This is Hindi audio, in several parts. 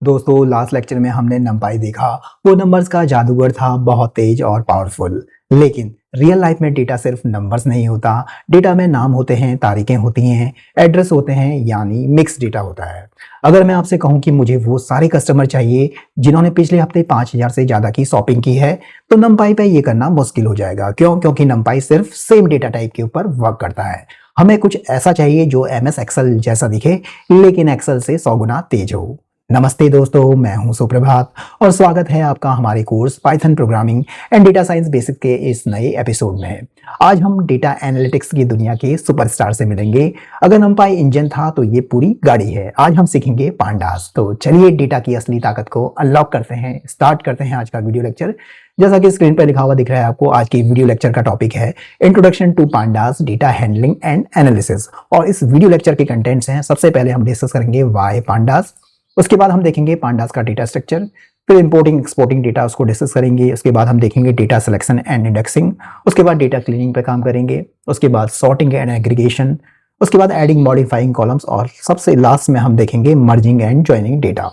दोस्तों लास्ट लेक्चर में हमने नंपाई देखा। वो नंबर्स का जादूगर था, बहुत तेज और पावरफुल। लेकिन रियल लाइफ में डेटा सिर्फ नंबर्स नहीं होता। डेटा में नाम होते हैं, तारीखें होती हैं, एड्रेस होते हैं, यानी मिक्स डेटा होता है। अगर मैं आपसे कहूं कि मुझे वो सारे कस्टमर चाहिए जिन्होंने पिछले हफ्ते 5000 से ज़्यादा की शॉपिंग की है, तो नंपाई पे ये करना मुश्किल हो जाएगा। क्यों? क्योंकि नंपाई सिर्फ सेम डेटा टाइप के ऊपर वर्क करता है। हमें कुछ ऐसा चाहिए जो MS एक्सेल जैसा दिखे, लेकिन एक्सेल से 100 गुना तेज हो। नमस्ते दोस्तों, मैं हूं सुप्रभात और स्वागत है आपका हमारे course Python programming and data science basic के इस नए एपिसोड में। आज हम डेटा एनालिटिक्स की दुनिया के सुपरस्टार से मिलेंगे। अगर नंपाई इंजन था तो ये पूरी गाड़ी है। आज हम सीखेंगे पांडास। तो चलिए डेटा की असली ताकत को अनलॉक करते हैं, स्टार्ट करते हैं आज का वीडियो लेक्चर। जैसा कि स्क्रीन पर लिखा हुआ दिख रहा है आपको, आज की वीडियो लेक्चर का टॉपिक है introduction to pandas, data handling and analysis. और इस वीडियो लेक्चर के कंटेंट्स हैं, सबसे पहले हम डिस्कस करेंगे वाई पांडास, उसके बाद हम देखेंगे पांडास का डेटा स्ट्रक्चर, फिर इंपोर्टिंग एक्सपोर्टिंग डेटा उसको डिस्कस करेंगे। उसके बाद हम देखेंगे डेटा सिलेक्शन एंड इंडेक्सिंग, उसके बाद डेटा क्लीनिंग पे काम करेंगे, उसके बाद सॉर्टिंग एंड एग्रीगेशन, उसके बाद एडिंग मॉडिफाइंग कॉलम्स, और सबसे लास्ट में हम देखेंगे मर्जिंग एंड ज्वाइनिंग डेटा।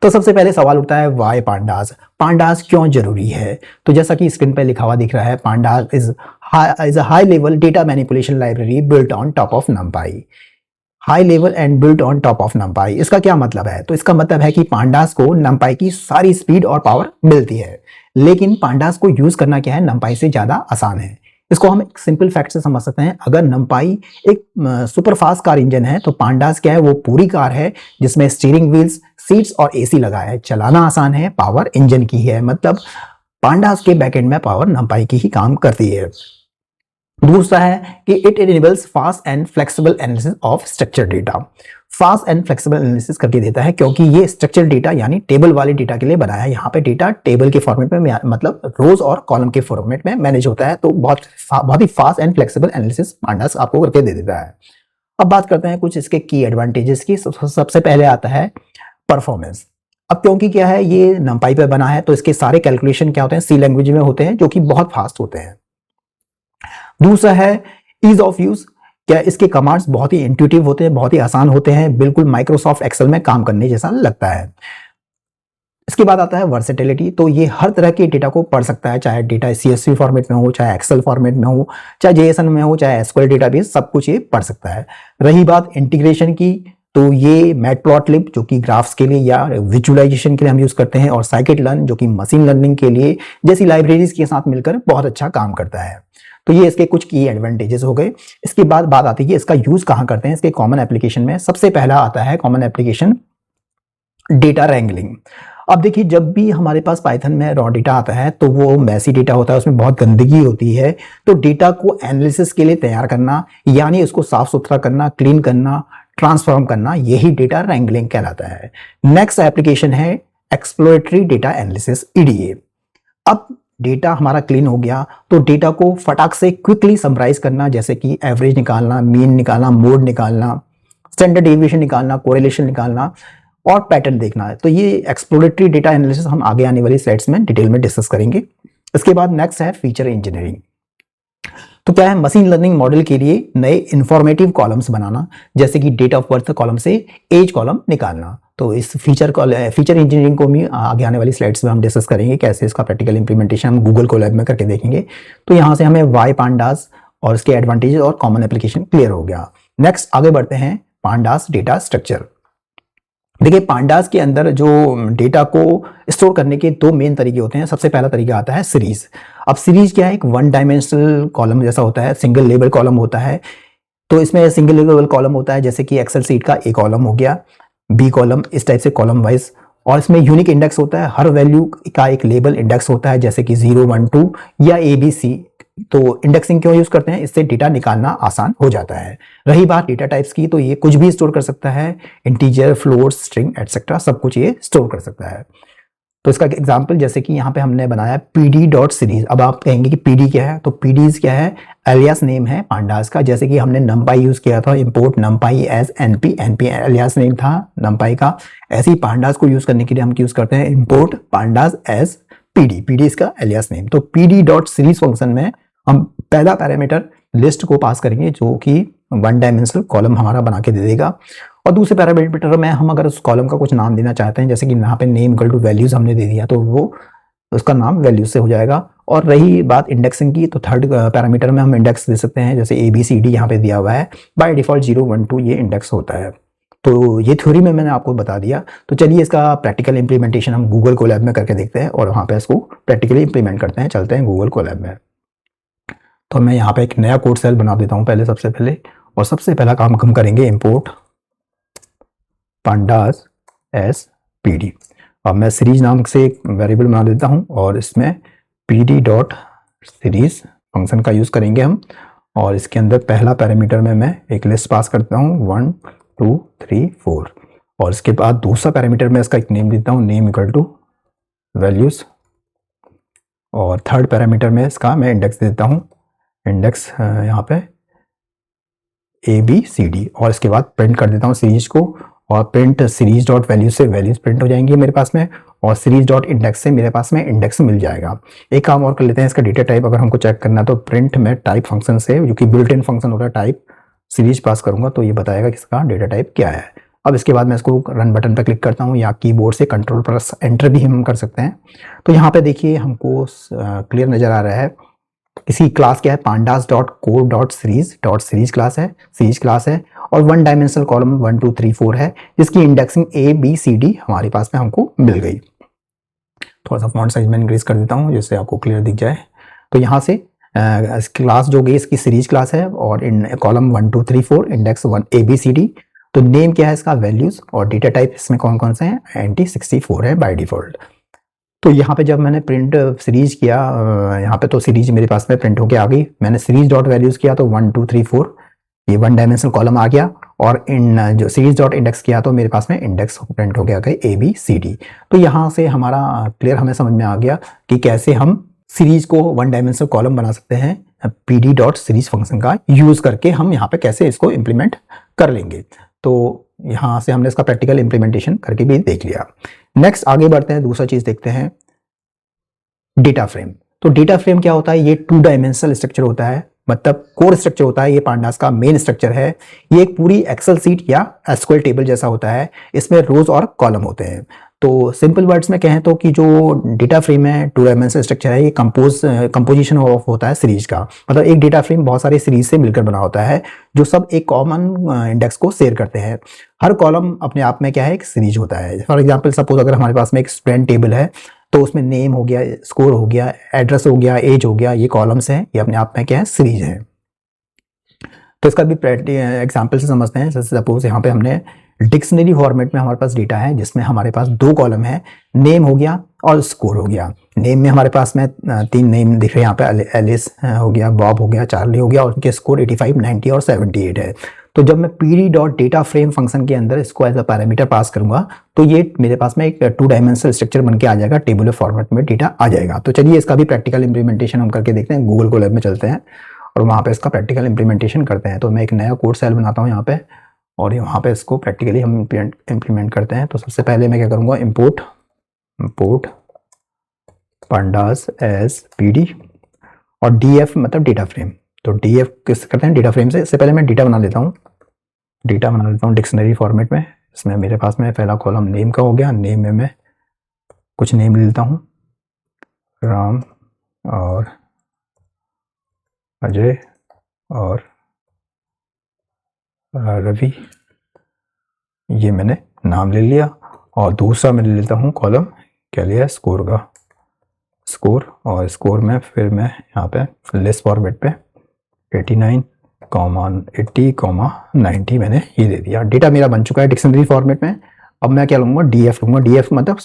तो सबसे पहले सवाल उठता है वाई पांडास, पांडास क्यों जरूरी है? तो जैसा कि स्क्रीन पे लिखा हुआ दिख रहा है, pandas is a high level data manipulation library built on top of नंपाई। High level and built on top of नंपाई, इसका क्या मतलब है? तो इसका मतलब है कि पांडास को नंपाई की सारी स्पीड और पावर मिलती है, लेकिन पांडास को यूज करना क्या है, नंपाई से ज्यादा आसान है। इसको हम एक सिंपल फैक्ट से समझ सकते हैं। अगर नंपाई एक सुपर फास्ट कार इंजन है, तो पांडास क्या है, वो पूरी कार है जिसमें स्टीयरिंग व्हील्स, सीट्स और AC लगा है। चलाना आसान है, पावर इंजन की है। मतलब पांडास के बैकएंड में पावर नंपाई की ही काम करती है। दूसरा है कि it enables fast and flexible analysis of structure data. Fast and flexible analysis करके देता है, क्योंकि ये स्ट्रक्चर डेटा यानी टेबल वाले डेटा के लिए बनाया है। यहाँ पे डेटा टेबल के फॉर्मेट में, मतलब रोज और कॉलम के फॉर्मेट में मैनेज होता है। तो बहुत ही fast and flexible analysis pandas आपको करके दे देता है। अब बात करते हैं कुछ इसके की एडवांटेजेस की। सबसे पहले आता है परफॉर्मेंस। अब क्योंकि क्या है, ये नंपाई पे बना है, तो इसके सारे कैलकुलेशन क्या होते हैं, C लैंग्वेज में होते हैं, जो कि बहुत फास्ट होते हैं। दूसरा है ईज ऑफ यूज। क्या इसके कमांड्स बहुत ही इंट्यूटिव होते हैं, बहुत ही आसान होते हैं, बिल्कुल माइक्रोसॉफ्ट एक्सेल में काम करने जैसा लगता है। इसके बाद आता है वर्सेटिलिटी। तो ये हर तरह के डेटा को पढ़ सकता है, चाहे डेटा CSV फॉर्मेट में हो, चाहे एक्सेल फॉर्मेट में हो, चाहे JSON में हो, चाहे SQL डेटाबेस, सब कुछ ये पढ़ सकता है। रही बात इंटीग्रेशन की, तो ये मैटप्लॉटलिब जो कि ग्राफ्स के लिए या विजुअलाइजेशन के लिए हम यूज करते हैं, और scikit-learn जो कि मशीन लर्निंग के लिए जैसी लाइब्रेरीज के साथ मिलकर बहुत अच्छा काम करता है। तो ये इसके कुछ की एडवांटेजेस हो गए। इसके बाद बात आती है कि इसका यूज कहाँ करते हैं। इसके कॉमन एप्लीकेशन में सबसे पहला आता है कॉमन एप्लीकेशन डेटा रैंगलिंग। अब देखिए, जब भी हमारे पास पाइथन में रॉ डेटा आता है तो वो मैसी डेटा होता है, उसमें बहुत गंदगी होती है। तो डेटा को एनालिसिस के लिए तैयार करना, यानी उसको साफ सुथरा करना, क्लीन करना, ट्रांसफॉर्म करना, यही डेटा रैंगलिंग कहलाता है। नेक्स्ट एप्लीकेशन है एक्सप्लोरेटरी डेटा एनालिसिस, EDA। अब डेटा हमारा क्लीन हो गया, तो डेटा को फटाक से क्विकली समराइज करना, जैसे कि एवरेज निकालना, मीन निकालना, मोड निकालना, स्टैंडर्ड डेविएशन निकालना, कोरिलेशन निकालना और पैटर्न देखना है। तो ये एक्सप्लोरेटरी डेटा एनालिसिस हम आगे आने वाली स्लाइड्स में डिटेल में डिस्कस करेंगे। इसके बाद नेक्स्ट है फीचर इंजीनियरिंग। तो क्या है, मशीन लर्निंग मॉडल के लिए नए इंफॉर्मेटिव कॉलम्स बनाना, जैसे कि डेट ऑफ बर्थ कॉलम से एज कॉलम निकालना। तो इस फीचर इंजीनियरिंग को भी आगे आने वाली स्लाइड्स में हम डिस्कस करेंगे, कैसे इसका प्रैक्टिकल इंप्लीमेंटेशन हम गूगल कोलैब में करके देखेंगे। तो यहाँ से हमें वाई पांडास और इसके एडवांटेजेस और कॉमन एप्लीकेशन क्लियर हो गया। नेक्स्ट आगे बढ़ते हैं पांडास डेटा स्ट्रक्चर। देखिए, पांडास के अंदर जो डेटा को स्टोर करने के दो मेन तरीके होते हैं। सबसे पहला तरीका आता है सीरीज। अब सीरीज क्या है, एक वन डायमेंशनल कॉलम जैसा होता है, सिंगल लेबल कॉलम होता है। तो इसमें सिंगल लेबल कॉलम होता है, जैसे कि एक्सेल सीट का A कॉलम हो गया, B कॉलम, इस टाइप से कॉलम वाइज। और इसमें यूनिक इंडेक्स होता है, हर वैल्यू का एक लेबल इंडेक्स होता है, जैसे कि 0, 1, 2 या ABC। तो इंडेक्सिंग क्यों यूज करते हैं, इससे डेटा निकालना आसान हो जाता है। रही बात डेटा टाइप्स की, तो ये कुछ भी स्टोर कर सकता है, इंटीजर, फ्लोट, स्ट्रिंग एटसेट्रा, सब कुछ ये स्टोर कर सकता है। तो इसका एग्जांपल जैसे कि यहाँ पे हमने बनाया pd.series। अब आप कहेंगे कि PD क्या है, तो PDs क्या है, एलियास नेम है पांडास का। जैसे कि हमने numpy यूज किया था, import numpy as np alias name था numpy का। ऐसे ही पांडास को यूज करने के लिए हम यूज करते हैं इंपोर्ट पांडास एज PD इसका एलियास नेम। तो pd.series फंक्शन में हम पहला पैरामीटर लिस्ट को पास करेंगे, जो कि वन डायमेंशनल कॉलम हमारा बना के दे देगा। और दूसरे पैरामीटर में हम अगर उस कॉलम का कुछ नाम देना चाहते हैं, जैसे कि यहाँ पे नेम इक्वल टू वैल्यूज हमने दे दिया, तो वो उसका नाम वैल्यूज से हो जाएगा। और रही बात इंडेक्सिंग की, तो थर्ड पैरामीटर में हम इंडेक्स दे सकते हैं, जैसे ABCD यहाँ पे दिया हुआ है, बाय डिफॉल्ट 0 1 2 ये इंडेक्स होता है। तो ये थ्योरी में मैंने आपको बता दिया। तो चलिए इसका प्रैक्टिकल इंप्लीमेंटेशन हम गूगल कोलैब में करके देखते हैं और वहाँ पे इसको प्रैक्टिकली इंप्लीमेंट करते हैं। चलते हैं गूगल कोलैब में। तो मैं यहाँ पे एक नया कोड सेल बना देता हूँ पहले, सबसे पहले। और सबसे पहला काम हम करेंगे इंपोर्ट pandas SPD। अब मैं सीरीज नाम से एक वेरिएबल बना देता हूँ और इसमें pd.series फंक्शन का यूज़ करेंगे हम। और इसके अंदर पहला पैरामीटर में मैं एक लिस्ट पास करता हूँ 1 2 3 4। और इसके बाद दूसरा पैरामीटर में इसका एक नेम देता हूँ, नेम इक्वल टू वैल्यूज। और थर्ड पैरामीटर में इसका मैं इंडेक्स देता हूँ, इंडेक्स यहाँ पे ABCD। और इसके बाद प्रिंट कर देता हूँ सीरीज को, और प्रिंट सीरीज डॉट वैल्यू से वैल्यूज प्रिंट हो जाएंगी मेरे पास में, और सीरीज डॉट इंडेक्स से मेरे पास में इंडेक्स मिल जाएगा। एक काम और कर लेते हैं, इसका डेटा टाइप अगर हमको चेक करना है तो प्रिंट में टाइप फंक्शन से, जो कि बिल्ट इन फंक्शन होता है टाइप, सीरीज पास करूंगा तो ये बताएगा कि इसका डेटा टाइप क्या है। अब इसके बाद मैं इसको रन बटन पर क्लिक करता हूँ, या कीबोर्ड से कंट्रोल प्लस एंटर भी हम कर सकते हैं। तो यहाँ पे देखिए हमको क्लियर नजर आ रहा है, इसी क्लास क्या है, pandas.core.series क्लास है, सीरीज क्लास है। और वन डायमेंशनल कॉलम 1 2 3 4 है, जिसकी इंडेक्सिंग ABCD हमारे पास में हमको मिल गई। थोड़ा सा फॉन्ट साइज में इंक्रीज कर देता हूँ जिससे आपको क्लियर दिख जाए। तो यहाँ से क्लास जो गई इसकी सीरीज क्लास है, और इन कॉलम 1 2 3 4 इंडेक्स 1 ABCD। तो नेम क्या है इसका, वैल्यूज। और डेटा टाइप इसमें कौन कौन से हैं, NT64 है बाय डिफॉल्ट। तो यहाँ पे जब मैंने प्रिंट सीरीज किया, यहाँ पे तो सीरीज मेरे पास में प्रिंट होके आ गई। मैंने सीरीज डॉट वैल्यूज किया तो 1 2 3 4 ये वन डायमेंशनल कॉलम आ गया। और इन जो सीरीज डॉट इंडेक्स किया तो मेरे पास में इंडेक्स प्रिंट हो गया ABCD। तो यहाँ से हमारा क्लियर हमें समझ में आ गया कि कैसे हम सीरीज को वन डायमेंशनल कॉलम बना सकते हैं pd.series फंक्शन का यूज करके। हम यहाँ पे कैसे इसको इम्प्लीमेंट कर लेंगे। तो यहाँ से हमने इसका प्रैक्टिकल इंप्लीमेंटेशन करके भी देख लिया। नेक्स्ट आगे बढ़ते हैं, दूसरा चीज देखते हैं, डेटा फ्रेम। तो डेटा फ्रेम क्या होता है, ये 2 डायमेंशनल स्ट्रक्चर होता है, मतलब कोर स्ट्रक्चर होता है। ये पांडास का मेन स्ट्रक्चर है। ये एक पूरी एक्सेल सीट या एसक्यूएल टेबल जैसा होता है। इसमें रोज और कॉलम होते हैं। तो सिंपल वर्ड्स में कहें तो कि जो डेटा फ्रेम है 2 डायमेंशनल स्ट्रक्चर है, ये कंपोजिशन ऑफ होता है सीरीज का। मतलब एक डेटा फ्रेम बहुत सारी सीरीज से मिलकर बना होता है, जो सब एक कॉमन इंडेक्स को शेयर करते हैं। हर कॉलम अपने आप में क्या है, एक सीरीज होता है। फॉर एग्जाम्पल सपोज अगर हमारे पास में एक स्टूडेंट टेबल है, तो उसमें नेम हो गया, स्कोर हो गया, एड्रेस हो गया, एज हो गया, ये कॉलम्स हैं, ये अपने आप में क्या है, सीरीज है। तो इसका भी एग्जाम्पल से समझते हैं। जैसे सपोज यहाँ पे हमने डिक्शनरी फॉर्मेट में हमारे पास डेटा है, जिसमें हमारे पास 2 कॉलम है, नेम हो गया और स्कोर हो गया। नेम में हमारे पास में 3 नेम दिख रहे हैं यहाँ पे, एलिस हो गया, बॉब हो गया, चार्ली हो गया, और उनके स्कोर 85 90 और 78 है। तो जब मैं pd.dataFrame फंक्शन के अंदर इसको एज अ पैरामीटर पास करूंगा, तो ये मेरे पास में एक 2 डायमेंशनल स्ट्रक्चर बन के आ जाएगा, टेबुलर फॉर्मेट में डेटा आ जाएगा। तो चलिए इसका भी प्रैक्टिकल इंप्लीमेंटेशन हम करके देखते हैं। गूगल कोलैब में चलते हैं और वहाँ पे इसका प्रैक्टिकल इंप्लीमेंटेशन करते हैं। तो मैं एक नया कोड सेल बनाता हूँ यहाँ पे, और वहाँ पे इसको प्रैक्टिकली हम इम्प्लीमेंट करते हैं। तो सबसे पहले मैं क्या करूँगा, इंपोर्ट pandas SPD और df मतलब डेटा फ्रेम। तो df किस करते हैं, डेटा फ्रेम से। इससे पहले मैं डेटा बना लेता हूँ डिक्शनरी फॉर्मेट में। इसमें मेरे पास में पहला कॉलम नेम का हो गया। नेम में मैं कुछ नेम ले लेता हूँ, राम और अजय और रवि, ये मैंने नाम ले लिया। और दूसरा मैं ले लेता हूँ कॉलम, क्या लिया, स्कोर का, स्कोर। और स्कोर में फिर मैं यहाँ पे लिस्ट फॉर्मेट पे 89, 80, 90 मैंने ये दे दिया। डेटा मेरा बन चुका है डिक्शनरी फॉर्मेट में। अब मैं क्या लूँगा, डीएफ लूँगा। डीएफ मतलब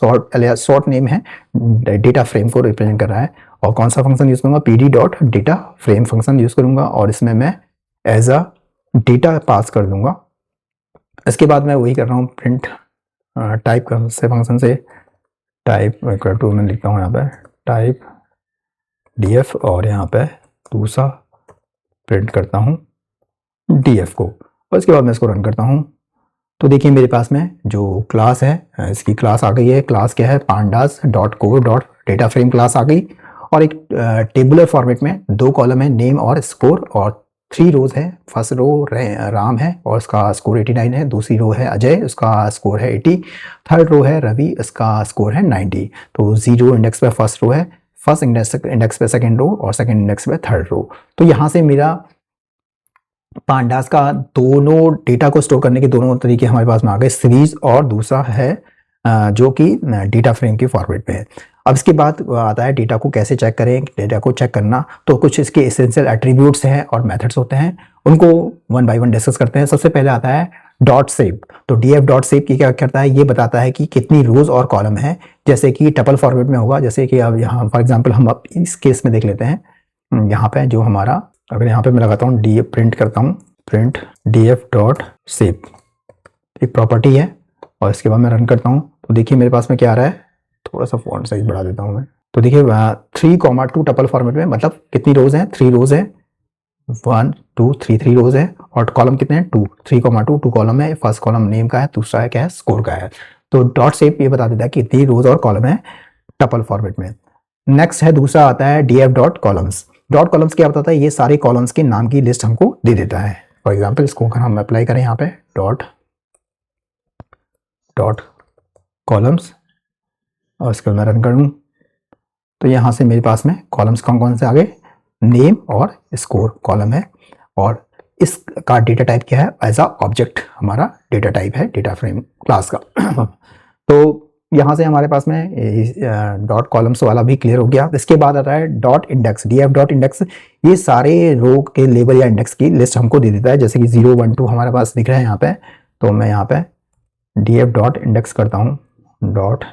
शॉर्ट नेम है, डेटा फ्रेम को रिप्रेजेंट कर रहा है। और कौन सा फंक्शन यूज़ करूँगा, pd.dataFrame फंक्शन यूज़ करूँगा, और इसमें मैं एज अ डेटा पास कर दूँगा। इसके बाद मैं वही कर रहा हूँ, प्रिंट टाइप से फंक्शन से टाइप टू मैं लिखता हूँ यहाँ पे टाइप df, और यहाँ पे दूसरा प्रिंट करता हूँ df को। और इसके बाद मैं इसको रन करता हूँ। तो देखिए मेरे पास में जो क्लास है, इसकी क्लास आ गई है। क्लास क्या है, pandas.core.dataFrame क्लास आ गई। और एक टेबुलर फॉर्मेट में 2 कॉलम है, नेम और स्कोर, और 3 रोज है। फर्स्ट रो राम है और उसका स्कोर 89 है। दूसरी रो है अजय, उसका स्कोर है 80। थर्ड रो है रवि, उसका स्कोर है 90। तो 0 इंडेक्स पे फर्स्ट रो है, फर्स्ट इंडेक्स पे सेकंड रो और सेकंड इंडेक्स पे थर्ड रो। तो यहाँ से मेरा पांडास का दोनों डेटा को स्टोर करने के दोनों तरीके हमारे पास में आ गए, सीरीज और दूसरा है जो कि डेटा फ्रेम के फॉर्मेट में है। अब इसके बाद आता है डेटा को कैसे चेक करें। डेटा को चेक करना तो कुछ इसके एसेंशियल एट्रीब्यूट्स हैं और मेथड्स होते हैं, उनको वन बाय वन डिस्कस करते हैं। सबसे पहले आता है डॉट सेव। तो डीएफ डॉट सेव की क्या करता है, ये बताता है कि कितनी रोज और कॉलम है, जैसे कि टपल फॉर्मेट में होगा। जैसे कि अब यहाँ फॉर एग्जाम्पल हम अब इस केस में देख लेते हैं। यहाँ पे जो हमारा, अगर यहाँ पे मैं लगाता हूँ डीएफ, प्रिंट करता हूँ प्रिंट डीएफ डॉट सेव, एक प्रॉपर्टी है और इसके बाद मैं रन करता हूँ तो देखिए मेरे पास में क्या आ रहा है। थोड़ा सा फॉन्ट साइज बढ़ा देता हूँ मैं। तो देखिए 3,2 टपल फॉर्मेट में, मतलब कितनी रोज हैं, 3 रोज है, 1 2 3 रोज है और कॉलम कितने हैं 2, 3,2 2 कॉलम है। फर्स्ट कॉलम नेम का है, दूसरा है क्या है, स्कोर का है। तो डॉट सेव ये बता देता है कि कितनी रोज और कॉलम है टपल फॉर्मेट में। नेक्स्ट है दूसरा आता है DF dot columns. Dot columns क्या बताता है, ये सारे कॉलम्स के नाम की लिस्ट हमको दे देता है। फॉर एग्जाम्पल इसको अगर हम अप्लाई करें यहाँ पे डॉट कॉलम्स और इसको मैं रन करूँ तो यहाँ से मेरे पास में कॉलम्स कौन कौन से आ गए, नेम और स्कोर कॉलम है और इसका डेटा टाइप क्या है, एज अ ऑब्जेक्ट हमारा डेटा टाइप है डेटा फ्रेम क्लास का। तो यहाँ से हमारे पास में डॉट कॉलम्स वाला भी क्लियर हो गया। इसके बाद आता है dot index, DF dot index. ये सारे रो के लेबल या इंडेक्स की लिस्ट हमको दे देता है, जैसे कि 0 1 2 हमारे पास दिख रहे हैं यहाँ पे। तो मैं यहाँ पे डीएफ डॉट इंडेक्स करता हूँ, डॉट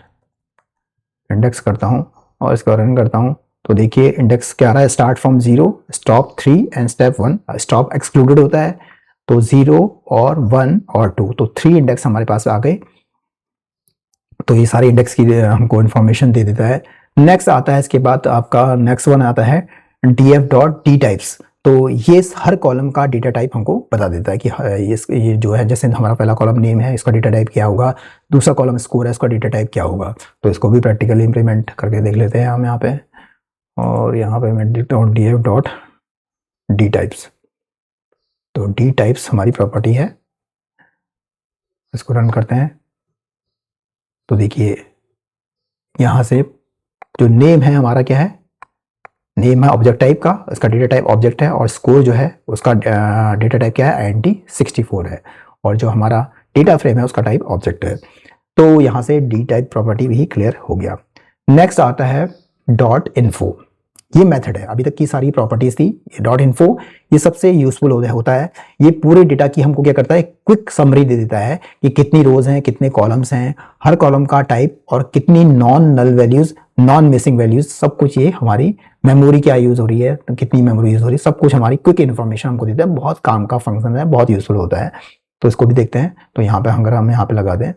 इंडेक्स करता हूँ और इसको रन करता हूँ तो देखिए इंडेक्स क्या आ रहा है, start from 0, stop 3 and step 1। Stop excluded होता है तो 0 और 1 और 2, तो 3 इंडेक्स हमारे पास आ गए। तो ये सारे इंडेक्स की हमको इन्फॉर्मेशन दे देता है। नेक्स्ट आता है, इसके बाद आपका नेक्स्ट वन आता है डीएफ डॉट डी टाइप्स। तो ये हर कॉलम का डेटा टाइप हमको बता देता है कि ये जो है, जैसे हमारा पहला कॉलम नेम है, इसका डेटा टाइप क्या होगा, दूसरा कॉलम स्कोर है, इसका डेटा टाइप क्या होगा। तो इसको भी प्रैक्टिकली इंप्लीमेंट करके देख लेते हैं हम यहाँ पे। और यहाँ पे मैं लिखता हूँ डीएफ डॉट डी टाइप्स। तो डी टाइप्स हमारी प्रॉपर्टी है, इसको रन करते हैं तो देखिए यहाँ से जो नेम है हमारा क्या है, नेम है ऑब्जेक्ट टाइप का, इसका डेटा टाइप ऑब्जेक्ट है और स्कोर जो है उसका डेटा टाइप क्या है, INT64 है और जो हमारा डेटा फ्रेम है उसका टाइप ऑब्जेक्ट है। तो यहाँ से डी टाइप प्रॉपर्टी भी क्लियर हो गया। नेक्स्ट आता है डॉट इन्फो। ये मेथड है, अभी तक की सारी प्रॉपर्टीज थी। ये डॉट इन्फो ये सबसे यूजफुल होता है। ये पूरे डेटा की हमको क्या करता है, क्विक समरी दे देता है कि कितनी रोज हैं, कितने कॉलम्स हैं, हर कॉलम का टाइप और कितनी non null values, non missing values, सब कुछ ये हमारी मेमोरी क्या यूज हो रही है, कितनी मेमोरी यूज हो रही है, सब कुछ हमारी क्विक इन्फॉर्मेशन हमको देता है। बहुत काम का फंक्शन है, बहुत यूजफुल होता है। तो इसको भी देखते हैं। तो यहाँ पे अगर हम यहाँ पे लगा दें,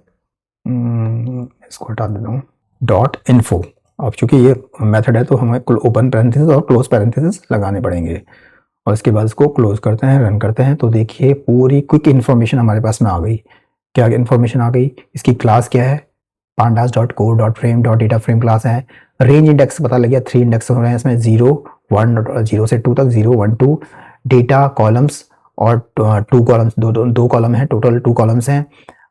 इसको हटा देता हूँ डॉट इन्फो। अब चूंकि ये मेथड है तो हमें ओपन पैरेंथेसिस और क्लोज पैरेंथेसिस लगाने पड़ेंगे और इसके बाद इसको क्लोज करते हैं, रन करते हैं तो देखिए पूरी क्विक इन्फॉर्मेशन हमारे पास में आ गई। क्या इन्फॉर्मेशन आ गई, इसकी क्लास क्या है, pandas dot core dot frame dot data frame class है। रेंज इंडेक्स पता लग गया, 3 इंडेक्स हो रहे हैं इसमें, 0 1 0 से 2 तक, 0 1 2। डेटा कॉलम्स और 2 कॉलम्स, दो कॉलम है, टोटल 2 कॉलम्स हैं।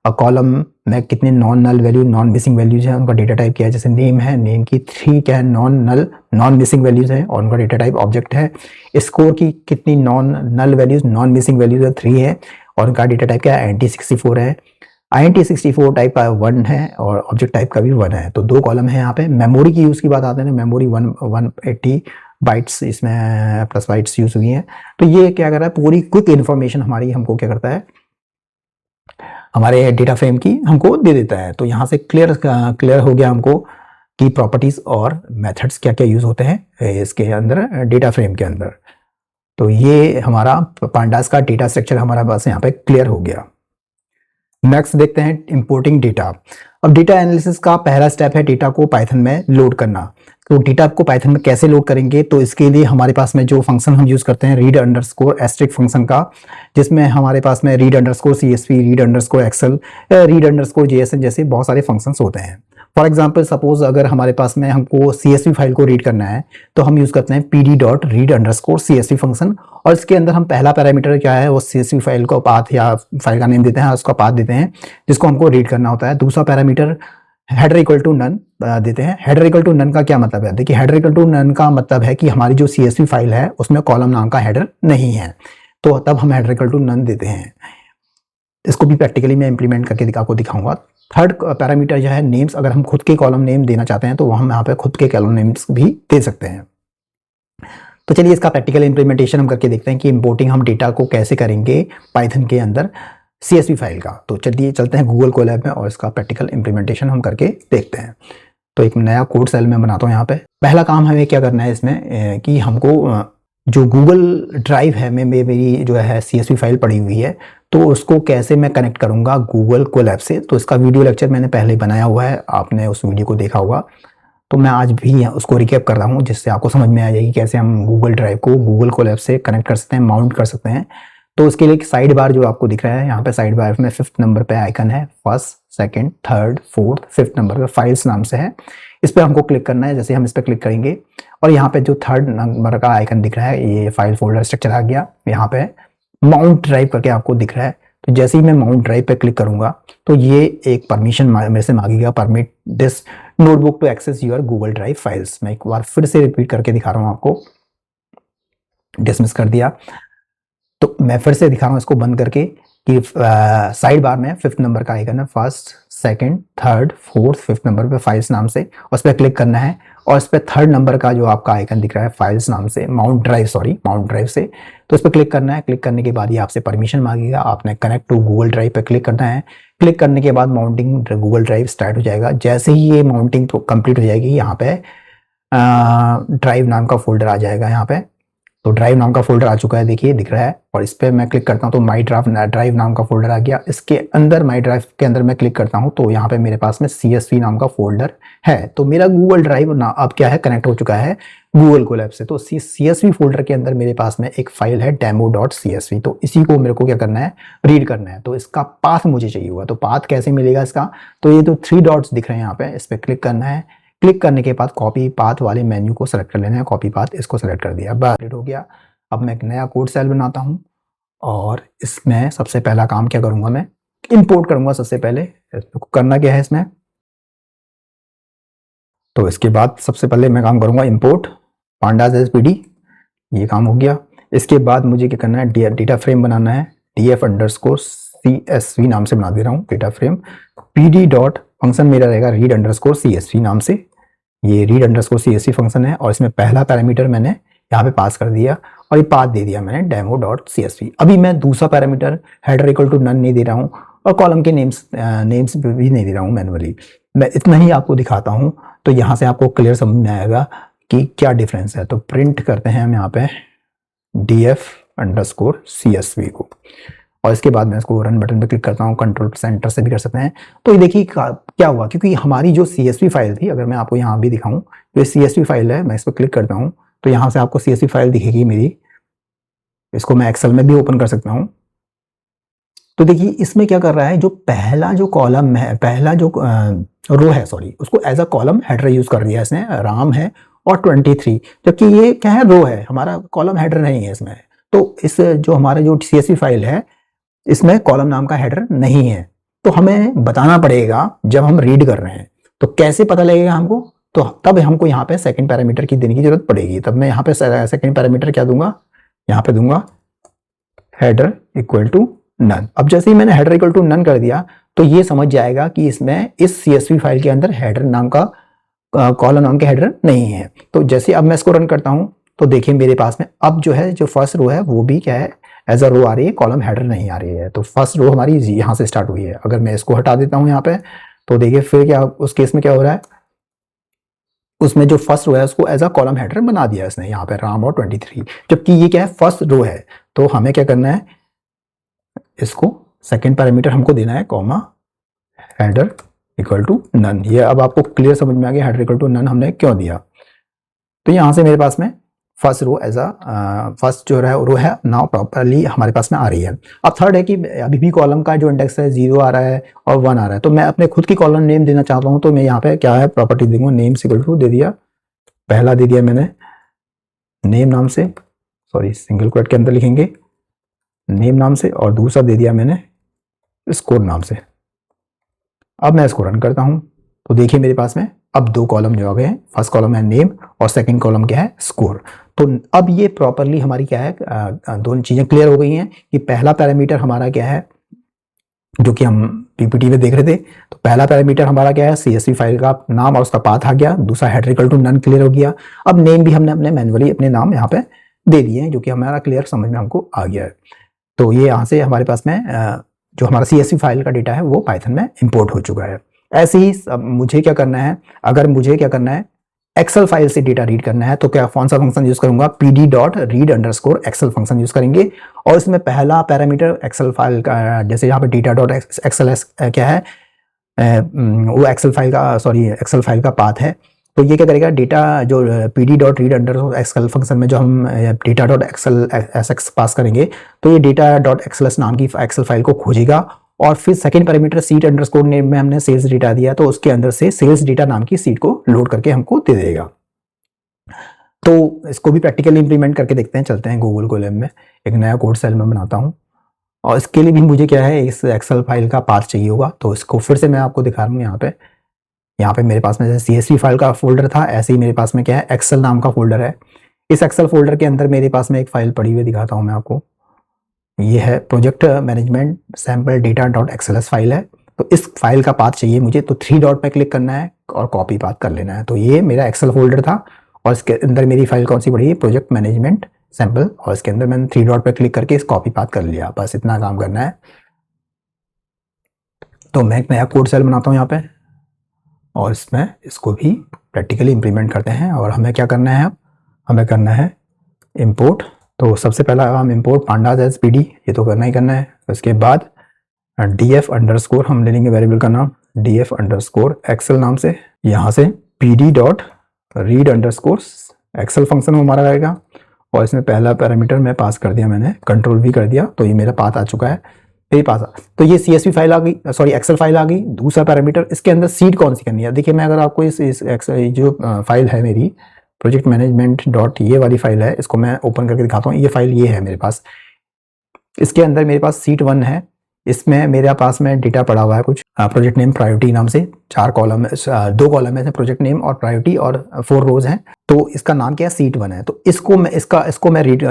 कॉलम में कितने non null value, non missing values हैं, उनका डेटा टाइप क्या है, जैसे नेम है, नेम की 3 क्या है, non null non missing values है और उनका डेटा टाइप ऑब्जेक्ट है। स्कोर की कितनी non null values, non missing values है, 3 है और उनका डेटा टाइप क्या है, INT64 है। INT64 टाइप का 1 है और ऑब्जेक्ट टाइप का भी 1 है। तो 2 कॉलम है यहाँ पे। मेमोरी की यूज की बात आते हैं, मेमोरी 180 बाइट्स इसमें प्लस बाइट्स यूज हुई हैं। तो ये क्या कर रहा है, पूरी क्विक इन्फॉर्मेशन हमारी हमको क्या करता है, हमारे डेटा फ्रेम की हमको दे देता है। तो यहाँ से क्लियर हो गया हमको कि प्रॉपर्टीज और मेथड्स क्या क्या यूज होते हैं इसके अंदर, डेटा फ्रेम के अंदर। तो ये हमारा पांडास का डेटा स्ट्रक्चर हमारा बस यहाँ पे क्लियर हो गया। नेक्स्ट देखते हैं इंपोर्टिंग डेटा। अब डेटा एनालिसिस का पहला स्टेप है डेटा को पाइथन में लोड करना। तो डेटा को पाइथन में कैसे लोड करेंगे, तो इसके लिए हमारे पास में जो फंक्शन हम यूज़ करते हैं रीड अंडरस्कोर एस्ट्रिक फंक्शन का, जिसमें हमारे पास में read underscore CSV, read underscore Excel, read underscore JSON जैसे बहुत सारे फंक्शंस होते हैं। फॉर एग्जांपल सपोज अगर हमारे पास में हमको CSV फाइल को रीड करना है तो हम यूज़ करते हैं pd.read_csv फंक्शन, और इसके अंदर हम पहला पैरामीटर क्या है वो CSV फाइल को पाथ या फाइल का नेम देते हैं, उसका पाथ देते हैं जिसको हमको रीड करना होता है। दूसरा parameter header equal to none देते हैं। हेडर इक्वल टू नन का क्या मतलब है, देखिए हेडर इक्वल टू नन का मतलब है कि हमारी जो CSV फाइल है उसमें कॉलम नाम का हेडर नहीं है, तो तब हम हेडर इक्वल टू नन देते हैं। इसको भी प्रैक्टिकली मैं इंप्लीमेंट करके आपको दिखाऊंगा। थर्ड पैरामीटर जो है नेम्स, अगर हम खुद के कॉलम नेम देना चाहते हैं तो हम यहाँ पे खुद के कॉलम नेम्स भी दे सकते हैं। तो चलिए इसका प्रैक्टिकल इंप्लीमेंटेशन हम करके देखते हैं कि इंपोर्टिंग हम डेटा को कैसे करेंगे पाइथन के अंदर CSV फाइल का। तो चलिए चलते हैं गूगल कोलैब में और इसका प्रैक्टिकल इंप्लीमेंटेशन हम करके देखते हैं। तो एक नया कोड सेल में बनाता हूँ यहाँ पे। पहला काम हमें क्या करना है इसमें कि हमको जो गूगल ड्राइव है में मेरी जो है CSV फाइल पड़ी हुई है, तो उसको कैसे मैं कनेक्ट करूँगा गूगल कोलैब से। तो इसका वीडियो लेक्चर मैंने पहले बनाया हुआ है, आपने उस वीडियो को देखा होगा, तो मैं आज भी उसको रिकैप कर रहा हूँ जिससे आपको समझ में आ जाएगी कैसे हम गूगल ड्राइव को गूगल कोलैब से कनेक्ट कर सकते हैं, माउंट कर सकते हैं। तो उसके लिए एक साइड बार जो आपको दिख रहा है यहाँ पे, साइड बार में 5th नंबर पे आइकन है, 1st, 2nd, 3rd, 4th, 5th number पे फाइल्स नाम से है, इस पर हमको क्लिक करना है। जैसे हम इस पर क्लिक करेंगे और यहाँ पे जो 3rd नंबर का आइकन दिख रहा है, ये फाइल फोल्डर स्ट्रक्चर आ गया, यहाँ पे माउंट ड्राइव करके आपको दिख रहा है। तो जैसे ही मैं माउंट ड्राइव पे क्लिक करूंगा तो ये एक परमिशन मेरे से मांगेगा, permit this notebook to access your Google Drive files. मैं एक बार फिर से रिपीट करके दिखा रहा हूँ आपको, डिसमिस कर दिया। तो मैं फिर से दिखा रहा हूँ इसको बंद करके कि साइड बार में 5th नंबर का आइकन है, 1st, 2nd, 3rd, 4th, 5th number पे फाइल्स नाम से, उस पर क्लिक करना है और इस पर 3rd नंबर का जो आपका आइकन दिख रहा है फाइल्स नाम से, माउंट ड्राइव से, तो इस पर क्लिक करना है। क्लिक करने के बाद ये आपसे परमिशन मांगेगा, आपने कनेक्ट टू गूगल ड्राइव पे क्लिक करना है। क्लिक करने के बाद माउंटिंग गूगल ड्राइव स्टार्ट हो जाएगा। जैसे ही ये माउंटिंग कंप्लीट हो जाएगी, यहाँ पे ड्राइव नाम का फोल्डर आ जाएगा यहाँ पे। तो ड्राइव नाम का फोल्डर आ चुका है, देखिए दिख रहा है, और इस पर मैं क्लिक करता हूँ तो माई ड्राइव नाम का फोल्डर आ गया। इसके अंदर माई ड्राइव के अंदर मैं क्लिक करता हूँ तो यहाँ पे मेरे पास में CSV नाम का फोल्डर है। तो मेरा गूगल ड्राइव ना अब क्या है, कनेक्ट हो चुका है गूगल कोलैब से। तो CSV फोल्डर के अंदर मेरे पास में एक फाइल है demo.csv, तो इसी को मेरे को क्या करना है, रीड करना है। तो इसका पाथ मुझे चाहिए हुआ, तो पाथ कैसे मिलेगा इसका, तो ये तो 3 डॉट्स दिख रहे हैं यहाँ पे, इस पर क्लिक करना है। क्लिक करने के बाद कॉपी पाथ वाले मेन्यू को सेलेक्ट कर लेना है, कॉपी पाथ, इसको सेलेक्ट कर दिया, बस हो गया। अब मैं एक नया कोड सेल बनाता हूं और इसमें सबसे पहला काम क्या करूंगा, मैं इंपोर्ट करूंगा। सबसे पहले करना क्या है इसमें, तो इसके बाद सबसे पहले मैं काम करूंगा इंपोर्ट pandas SPD, ये काम हो गया। इसके बाद मुझे क्या करना है, डेटा फ्रेम बनाना है, df_csv नाम से बना दे रहा हूँ data frame. pd dot function मेरा रहेगा read_csv नाम से, ये read_csv फंक्शन है और इसमें पहला पैरामीटर मैंने यहाँ पे पास कर दिया और ये पाथ दे दिया मैंने demo.csv। अभी मैं दूसरा parameter header equal to none नहीं दे रहा हूँ और कॉलम के नेम्स भी नहीं दे रहा हूँ मैनुअली। मैं इतना ही आपको दिखाता हूँ, तो यहाँ से आपको क्लियर समझ में आएगा कि क्या डिफरेंस है। तो प्रिंट करते हैं हम यहाँ पे df_csv को, और इसके बाद मैं इसको रन बटन पे क्लिक करता हूँ, कंट्रोल सेंटर से भी कर सकते हैं। तो ये देखिए क्या हुआ, क्योंकि हमारी जो CSV फाइल थी, अगर मैं आपको यहाँ भी दिखाऊं, तो ये CSV फाइल है, मैं इस पर क्लिक करता हूँ तो यहाँ से आपको CSV फाइल दिखेगी मेरी। इसको मैं एक्सेल में भी ओपन कर सकता हूँ। तो देखिए इसमें क्या कर रहा है, जो पहला जो कॉलम है, पहला जो रो है सॉरी, उसको as a column header use कर दिया इसने, राम है और 23, जबकि ये क्या है, रो है, हमारा कॉलम हेडर नहीं है इसमें। तो इस जो हमारा जो CSV फाइल है इसमें कॉलम नाम का हेडर नहीं है, तो हमें बताना पड़ेगा जब हम रीड कर रहे हैं। तो कैसे पता लगेगा हमको, तो तब हमको यहाँ पे सेकंड पैरामीटर की देने की जरूरत पड़ेगी। तब मैं यहाँ पे सेकंड पैरामीटर क्या दूंगा, यहाँ पे दूंगा हेडर इक्वल टू नन। अब जैसे ही मैंने हेडर इक्वल टू नन कर दिया तो ये समझ जाएगा कि इसमें इस CSV फाइल के अंदर हेडर नाम का कॉलम नाम के हेडर नहीं है। तो जैसे अब मैं इसको रन करता हूँ तो देखिए मेरे पास में अब जो है, जो फर्स्ट रो है वो भी क्या है, एज अ रो आ रही है, कॉलम हेडर नहीं आ रही है। तो फर्स्ट रो हमारी यहाँ से स्टार्ट हुई है। अगर मैं इसको हटा देता हूँ यहाँ पे, तो देखिए फिर क्या उस केस में क्या हो रहा है, उसमें जो फर्स्ट रो है उसको एज अ कॉलम हेडर बना दिया इसने यहाँ पे, राम और 23, जबकि ये क्या है, फर्स्ट रो है। तो हमें क्या करना है, इसको सेकेंड पैरामीटर हमको देना है, comma header equal to none. ये अब आपको क्लियर समझ में आ गया हेडर इक्वल टू नन हमने क्यों दिया। तो यहाँ से मेरे पास में फर्स्ट रो एज फर्स्ट जो रो है नाउ प्रॉपरली हमारे पास में आ रही है। अब थर्ड है कि अभी भी कॉलम का जो इंडेक्स है 0 आ रहा है और 1 आ रहा है, तो मैं अपने खुद की कॉलम नेम देना चाहता हूँ। तो मैं यहाँ पे क्या है प्रॉपर्टी दूंगा, नेम सिंगल टू दे दिया, पहला दे दिया मैंने नेम नाम से, सॉरी सिंगल क्वोट के अंदर लिखेंगे नेम नाम से, और दूसरा दे दिया मैंने स्कोर नाम से। अब मैं इसको रन करता हूँ तो देखिए मेरे पास में अब 2 कॉलम जो आ गए हैं, फर्स्ट कॉलम है नेम और सेकंड कॉलम क्या है स्कोर। तो अब ये प्रॉपरली हमारी क्या है दोनों चीजें क्लियर हो गई हैं कि पहला पैरामीटर हमारा क्या है जो कि हम पीपीटी में देख रहे थे। तो पहला पैरामीटर हमारा क्या है सीएसवी फाइल का नाम और उसका पाथ आ गया, दूसरा header equal to none clear हो गया। अब नेम भी हमने अपने मैन्युअली अपने नाम यहाँ पे दे दिए हैं जो कि हमारा क्लियर समझ में हमको आ गया है। तो ये यहाँ से हमारे पास में जो हमारा सीएसवी फाइल का डेटा है वो पाइथन में इंपोर्ट हो चुका है। ऐसे ही मुझे क्या करना है, अगर मुझे क्या करना है एक्सेल फाइल से डेटा रीड करना है तो क्या कौन सा फंक्शन यूज करूंगा, pd.read_excel फंक्शन यूज करेंगे। और इसमें पहला पैरामीटर एक्सेल फाइल का, जैसे यहाँ पे data.xls क्या है वो एक्सेल फाइल का एक्सेल फाइल का पाथ है। तो ये क्या करेगा, डेटा जो pd.read_excel फंक्शन में जो हम data.xls पास करेंगे तो ये data.xls नाम की एक्सेल फाइल को खोजेगा और फिर second parameter seat underscore name में हमने सेल्स डेटा दिया तो उसके अंदर से सेल्स डेटा नाम की सीट को लोड करके हमको दे देगा। तो इसको भी प्रैक्टिकली इंप्लीमेंट करके देखते हैं, चलते हैं गूगल कोलैब में, एक नया कोड सेल में बनाता हूँ और इसके लिए भी मुझे क्या है इस एक्सेल फाइल का पाथ चाहिए होगा। तो इसको फिर से मैं आपको दिखा रहा हूँ। यहाँ पे मेरे पास में जैसे CSV फाइल का फोल्डर था ऐसे ही मेरे पास में क्या है एक्सेल नाम का फोल्डर है। इस एक्सेल फोल्डर के अंदर मेरे पास में एक फाइल पड़ी हुई दिखाता हूँ मैं आपको, ये है project management sample data.xls file है। तो इस फाइल का पाथ चाहिए मुझे, तो 3 डॉट पे क्लिक करना है और कॉपी पाथ कर लेना है। तो ये मेरा एक्सेल फोल्डर था और इसके अंदर मेरी फाइल कौन सी पड़ी है, प्रोजेक्ट मैनेजमेंट सैम्पल, और इसके अंदर मैंने 3 डॉट पे क्लिक करके इस कॉपी पाथ कर लिया। बस इतना काम करना है। तो मैं एक नया कोड सेल बनाता हूँ यहाँ पे और इसमें इसको भी प्रैक्टिकली इंप्लीमेंट करते हैं। और हमें क्या करना है, अब हमें करना है इम्पोर्ट। तो सबसे पहला हम इम्पोर्ट pandas as pd, ये तो करना ही करना है। उसके बाद df_ हम ले लेंगे वेरिएबल का नाम df_ नाम से, यहाँ से pd.read_excel फंक्शन हमारा रहेगा और इसमें पहला पैरामीटर मैं पास कर दिया, मैंने कंट्रोल भी कर दिया तो ये मेरा पाथ आ चुका है। यही पास तो ये CSV फाइल आ गई, एक्सेल फाइल आ गई। दूसरा पैरामीटर इसके अंदर सीट कौन सी करनी है, देखिए मैं अगर आपको इस जो फाइल है मेरी प्रोजेक्ट मैनेजमेंट डॉट ये वाली फाइल है, इसको मैं ओपन करके दिखाता हूँ। ये फाइल ये है मेरे पास, इसके अंदर मेरे पास सीट 1 है। इसमें मेरे पास में डेटा पड़ा हुआ है कुछ प्रोजेक्ट नेम प्रायोरिटी नाम से, 4 कॉलम 2 कॉलम है प्रोजेक्ट नेम और प्रायोरिटी और 4 रोज हैं। तो इसका नाम क्या है सीट 1 है। तो इसको मैं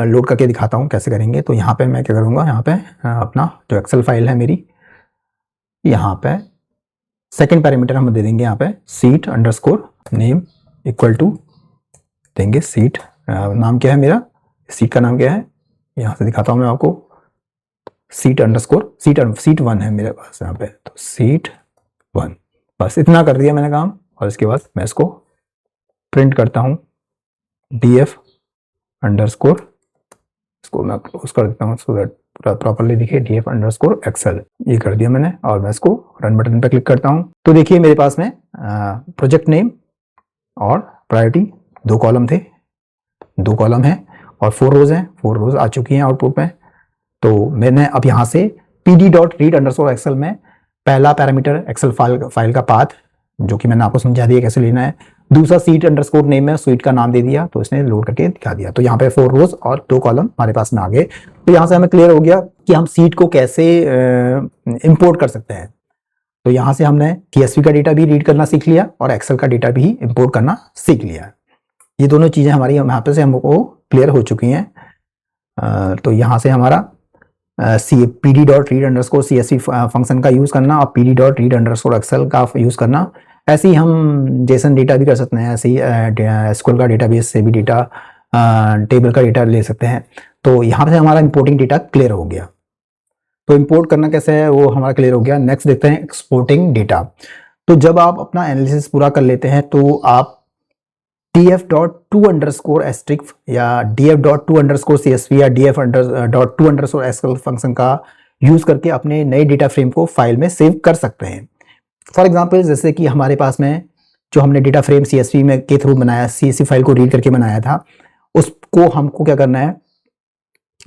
लोड करके दिखाता हूँ कैसे करेंगे। तो यहाँ पे मैं क्या करूँगा, यहाँ पे अपना जो एक्सेल फाइल है मेरी, यहाँ पे सेकेंड पैरामीटर हम दे देंगे यहाँ पे seat_name इक्वल टू देंगे सीट, नाम क्या है मेरा, सीट का नाम क्या है यहाँ से दिखाता हूँ मैं आपको, सीट 1 है मेरे पास यहाँ पे। तो सीट 1, बस इतना कर दिया मैंने काम। और इसके बाद मैं इसको प्रिंट करता हूँ df_, इसको मैं क्लोज कर देता हूँ सो दैट पूरा प्रॉपरली दिखे df_excel, ये कर दिया मैंने। और मैं इसको रन बटन पे क्लिक करता हूँ तो देखिए मेरे पास में प्रोजेक्ट नेम और प्रायोरिटी 2 कॉलम थे, 2 कॉलम है और 4 रोज हैं, 4 रोज आ चुकी हैं आउटपुट में। तो मैंने अब यहाँ से pd.read_excel में पहला पैरामीटर एक्सेल फाइल का पाथ जो कि मैंने आपको समझा दिया कैसे लेना है, दूसरा seat_name में स्वीट का नाम दे दिया तो इसने लोड करके दिखा दिया। तो यहाँ पे 4 रोज और 2 कॉलम हमारे पास में आ गए। तो यहाँ से हमें क्लियर हो गया कि हम सीट को कैसे इंपोर्ट कर सकते हैं। तो यहाँ से हमने CSV का डेटा भी रीड करना सीख लिया और एक्सेल का डेटा भी इंपोर्ट करना सीख लिया। ये दोनों चीज़ें हमारी यहाँ पे से हमको क्लियर हो चुकी हैं। तो यहाँ से हमारा pd.read_csv फंक्शन का यूज़ करना और pd.read_excel का यूज़ करना, ऐसे ही हम जेसन डेटा भी कर सकते हैं, ऐसे ही एसक्यूएल का डेटाबेस से भी डेटा टेबल का डेटा ले सकते हैं। तो यहाँ से हमारा इंपोर्टिंग डेटा क्लियर हो गया। तो इंपोर्ट करना कैसे है वो हमारा क्लियर हो गया। नेक्स्ट देखते हैं एक्सपोर्टिंग डेटा। तो जब आप अपना एनालिसिस पूरा कर लेते हैं तो आप df.to_asterisk या df.to_csv या df.to_excel फंक्शन का यूज करके अपने नए डेटा फ्रेम को फाइल में सेव कर सकते हैं। फॉर एग्जांपल जैसे कि हमारे पास में जो हमने डेटा फ्रेम CSV में के थ्रू बनाया, CSV फाइल को रीड करके बनाया था, उसको हमको क्या करना है,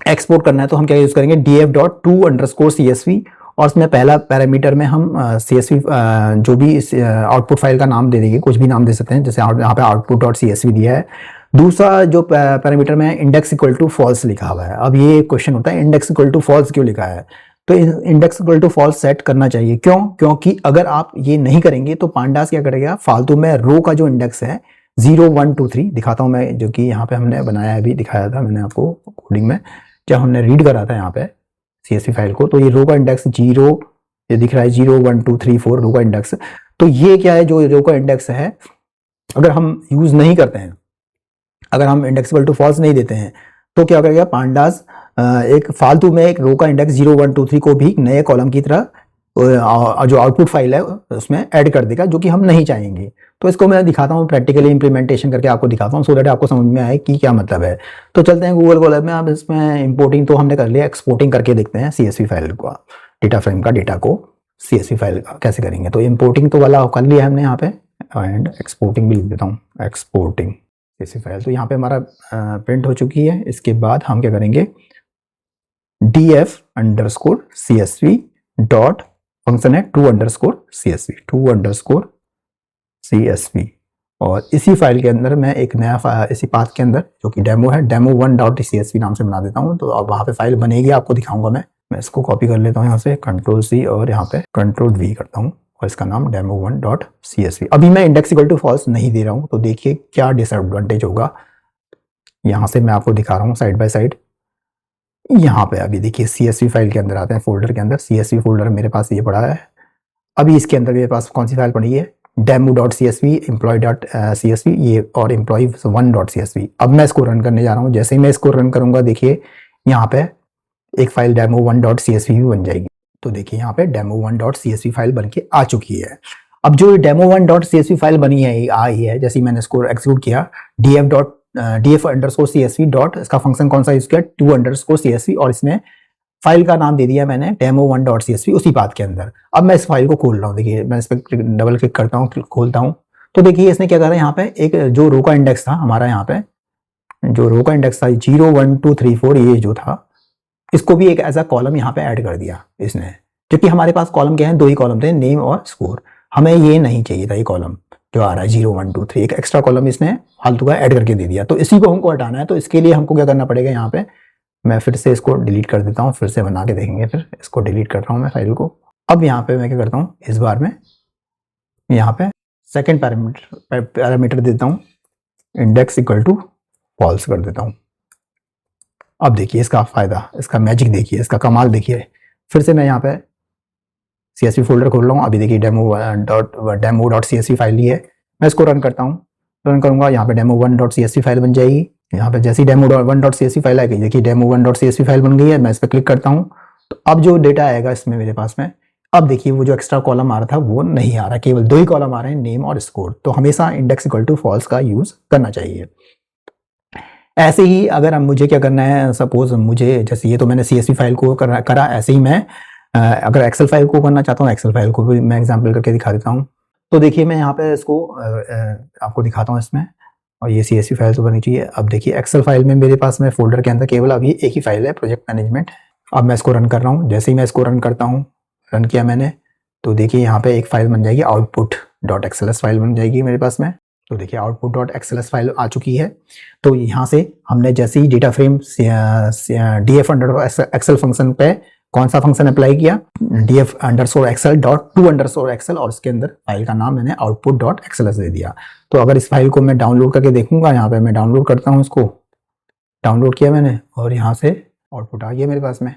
एक्सपोर्ट करना है। तो हम क्या यूज करेंगे, df.to_csv, और उसमें पहला पैरामीटर में हम CSV जो भी आउटपुट फाइल का नाम दे देंगे, कुछ भी नाम दे सकते हैं, जैसे यहाँ पे output.csv दिया है। दूसरा जो पैरामीटर में इंडेक्स इक्वल टू फॉल्स लिखा हुआ है। अब ये क्वेश्चन होता है इंडेक्स इक्वल टू फॉल्स क्यों लिखा है, तो index equal to false set करना चाहिए। क्यों? क्योंकि अगर आप ये नहीं करेंगे तो पांडास क्या करेगा, फालतू में रो का जो इंडेक्स है 0 1 2 3 दिखाता हूं मैं, जो कि यहाँ पे हमने बनाया है, अभी दिखाया था मैंने आपको कोडिंग में, जब हमने रीड करा था यहाँ पे CSV फाइल को। तो ये रो का इंडेक्स 0, ये दिख रहा है 0 1 2 3 4 रो का इंडेक्स। तो ये क्या है, जो रो का इंडेक्स है, अगर हम यूज नहीं करते हैं, अगर हम इंडेक्स इक्वल टू फॉल्स नहीं देते हैं, तो क्या करेगा पांडास, एक फालतू में एक रो का इंडेक्स 0 1 2 3 को भी नए कॉलम की तरह जो आउटपुट फाइल है उसमें ऐड कर देगा, जो कि हम नहीं चाहेंगे। तो इसको मैं दिखाता हूँ प्रैक्टिकली इंप्लीमेंटेशन करके आपको दिखाता हूँ, सो दैट आपको समझ में आए कि क्या मतलब है। तो चलते हैं गूगल कोलैब में। अब इसमें इंपोर्टिंग तो हमने कर लिया, एक्सपोर्टिंग करके देखते हैं CSV फाइल का, डेटा फ्रेम का डेटा को CSV फाइल का कैसे करेंगे। तो इंपोर्टिंग तो वाला कर लिया हमने यहाँ पे, एंड एक्सपोर्टिंग भी लिख देता हूँ, एक्सपोर्टिंग CSV फाइल। तो यहाँ पे हमारा प्रिंट हो चुकी है। इसके बाद हम क्या करेंगे, df_csv डॉट फंक्शन है to_csv, और इसी फाइल के अंदर मैं एक नया इसी पाथ के अंदर जो कि डेमो है, demo1.csv नाम से बना देता हूँ। तो अब वहाँ पे फाइल बनेगी, आपको दिखाऊंगा मैं इसको कॉपी कर लेता हूँ यहाँ से, Ctrl+C और यहाँ पे Ctrl+V करता हूँ, और इसका नाम demo1.csv। अभी मैं इंडेक्स इक्वल टू फॉल्स नहीं दे रहा हूँ, तो देखिए क्या डिसएडवांटेज होगा। यहाँ से मैं आपको दिखा रहा हूँ साइड बाय साइड। यहाँ पे अभी देखिए CSV फाइल के अंदर आते हैं, फोल्डर के अंदर CSV फोल्डर मेरे पास ये पड़ा है। अभी इसके अंदर मेरे पास कौन सी फाइल पड़ी है, demo.csv, employee.csv ये, और employee1.csv। अब मैं इसको रन करने जा रहा हूँ। जैसे ही मैं इसको रन करूंगा, देखिए यहाँ पे एक फाइल demo1.csv भी बन जाएगी। तो देखिए यहाँ पे demo1.csv फाइल बन के आ चुकी है। अब जो demo1.csv फाइल बनी है, आई है, जैसे मैंने इसको एक्सिक्यूट किया, df_csv डॉट, इसका फंक्शन कौन सा यूज किया, to_csv, और इसमें फाइल का नाम दे दिया मैंने demo1.csv उसी पाथ के अंदर। अब मैं इस फाइल को खोल रहा हूँ, देखिए मैं इस पर डबल क्लिक करता हूँ, खोलता हूँ, तो देखिए इसने क्या करा, यहाँ पे एक जो रो का इंडेक्स था हमारा, यहाँ पे जो रो का इंडेक्स था 0 1 2 3 4, ये जो था, इसको भी एक ऐसा कॉलम यहाँ पे ऐड कर दिया इसने, क्योंकि हमारे पास कॉलम क्या है, 2 ही कॉलम थे, नेम और स्कोर। हमें ये नहीं चाहिए था, ये कॉलम जो आ रहा है 0 1 2 3, एक एक्स्ट्रा कॉलम इसने फालतू का ऐड करके दे दिया। तो इसी को हमको हटाना है, तो इसके लिए हमको क्या करना पड़ेगा, यहाँ पे मैं फिर से इसको डिलीट कर देता हूँ, फिर से बना के देखेंगे। फिर इसको डिलीट कर रहा हूँ मैं फाइल को। अब यहाँ पे मैं क्या करता हूँ, इस बार में यहाँ पे सेकंड पैरामीटर देता हूँ, इंडेक्स इक्वल टू फॉल्स कर देता हूँ। अब देखिए इसका फायदा, इसका मैजिक देखिए, इसका कमाल देखिए। फिर से मैं यहाँ पे CSV फोल्डर खोल रहा हूँ। अभी देखिए demo.csv फाइल ही है। मैं इसको रन करता हूँ, रन करूंगा, यहाँ पे demo1.csv फाइल बन जाएगी। यहाँ पे जैसी demo1.csv फाइल आएगी, देखिए demo1.csv फाइल बन गई है। मैं इस पर क्लिक करता हूँ, तो अब जो डेटा आएगा इसमें मेरे पास में, अब देखिए वो जो एक्स्ट्रा कॉलम आ रहा था वो नहीं आ रहा, केवल 2 ही कॉलम आ रहे हैं, नेम और स्कोर। तो हमेशा इंडेक्स इक्वल टू फॉल्स का यूज करना चाहिए। ऐसे ही अगर हम, मुझे क्या करना है, सपोज मुझे, जैसे ये तो मैंने CSV फाइल को करा, ऐसे ही मैं अगर एक्सेल फाइल को करना चाहता हूँ, एक्सेल फाइल को भी मैं एग्जाम्पल करके दिखा देता हूँ। तो देखिए मैं यहाँ पे इसको आपको दिखाता हूँ इसमें, और ये CSV फाइल तो बनी चाहिए। अब देखिए एक्सेल फाइल में मेरे पास में फोल्डर के अंदर केवल अभी एक ही फाइल है, प्रोजेक्ट मैनेजमेंट। अब मैं इसको रन कर रहा हूँ। जैसे ही मैं इसको रन करता हूँ, रन किया मैंने, तो देखिए यहाँ पे एक फाइल बन जाएगी, output.xls फाइल बन जाएगी मेरे पास में। तो देखिए output.xls फाइल आ चुकी है। तो यहाँ से हमने जैसे ही डेटा फ्रेम df_xl फंक्शन पे कौन सा फंक्शन अप्लाई किया, df_xl.to_xl, और उसके अंदर फाइल का नाम मैंने output.xls दे दिया। तो अगर इस फाइल को मैं डाउनलोड करके देखूंगा, यहाँ पे मैं डाउनलोड करता हूँ, इसको डाउनलोड किया मैंने, और यहाँ से आउटपुट आ गया मेरे पास में।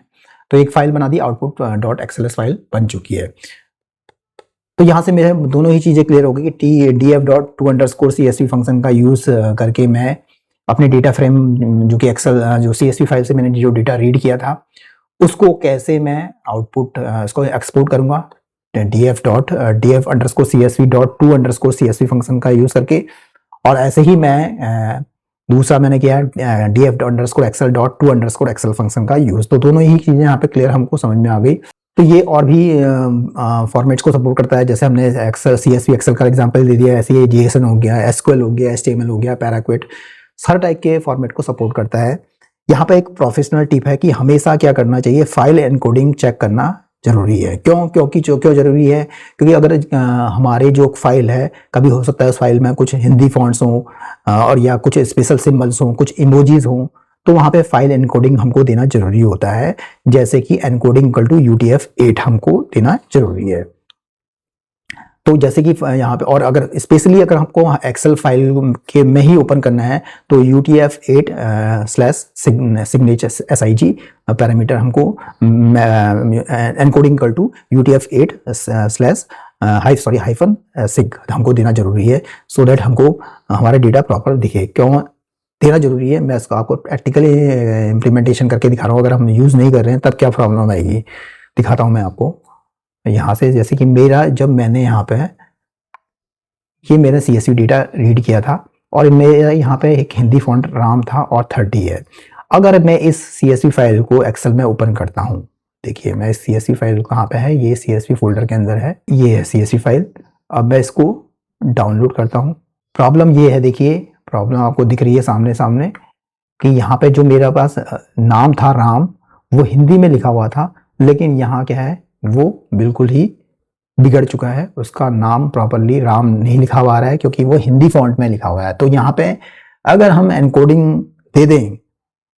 तो एक फाइल बना दी, output.xls फाइल बन चुकी है। तो यहाँ से मेरे दोनों ही चीजें क्लियर हो गई कि df.to_csv फंक्शन का यूज करके मैं अपने डेटा फ्रेम जो कि एक्सेल जो CSV फाइल से मैंने जो डेटा रीड किया था, उसको कैसे मैं आउटपुट इसको एक्सपोर्ट करूंगा df_csv.to_csv फंक्शन का यूज करके। और ऐसे ही मैं दूसरा मैंने किया df_xl.to_xl फंक्शन का यूज। तो दोनों ही चीजें यहाँ पे क्लियर हमको समझ में आ गई। तो ये और भी फॉर्मेट्स को सपोर्ट करता है, जैसे हमने एक्सेल CSV एक्सेल का एग्जांपल दे दिया, ऐसे ही JSON हो गया, SQL हो गया, HTML हो गया, पैराक्विट, हर टाइप के फॉर्मेट को सपोर्ट करता है। यहाँ पे एक प्रोफेशनल टिप है कि हमेशा क्या करना चाहिए, फाइल एनकोडिंग चेक करना जरूरी है। क्यों जरूरी है? क्योंकि अगर हमारी जो फाइल है, कभी हो सकता है उस फाइल में कुछ हिंदी फॉन्ट्स हों और या कुछ स्पेशल सिंबल्स हों, कुछ इमोजीज हों, तो वहाँ पे फाइल एनकोडिंग हमको देना जरूरी होता है, जैसे कि एनकोडिंग इक्वल टू UTF-8 हमको देना जरूरी है। तो जैसे कि यहाँ पे, और अगर स्पेशली अगर हमको एक्सेल फाइल के में ही ओपन करना है तो UTF-8 /signature SIG पैरामीटर हमको encoding equal to UTF-8 -sig हमको देना जरूरी है, सो दैट हमको हमारा डेटा प्रॉपर दिखे। क्यों देना जरूरी है, मैं इसको आपको प्रैक्टिकली इम्प्लीमेंटेशन करके दिखा रहा हूँ। अगर हम यूज़ नहीं कर रहे हैं तब क्या प्रॉब्लम आएगी, दिखाता हूँ मैं आपको। यहाँ से जैसे कि जब मैंने यहाँ पे ये मेरा CSV डेटा रीड किया था और मेरा यहाँ पे एक हिंदी फॉन्ट राम था और 30 है। अगर मैं इस CSV फाइल को एक्सेल में ओपन करता हूँ, देखिए मैं इस CSV फाइल कहाँ पे है, ये CSV फोल्डर के अंदर है, ये है CSV फाइल। अब मैं इसको डाउनलोड करता हूँ। प्रॉब्लम ये है, देखिए प्रॉब्लम आपको दिख रही है सामने कि यहाँ पे जो मेरा पास नाम था राम, वो हिंदी में लिखा हुआ था, लेकिन यहाँ क्या है, वो बिल्कुल ही बिगड़ चुका है। उसका नाम प्रॉपरली राम नहीं लिखा हुआ आ रहा है, क्योंकि वो हिंदी फॉन्ट में लिखा हुआ है। तो यहाँ पे अगर हम एनकोडिंग दे दें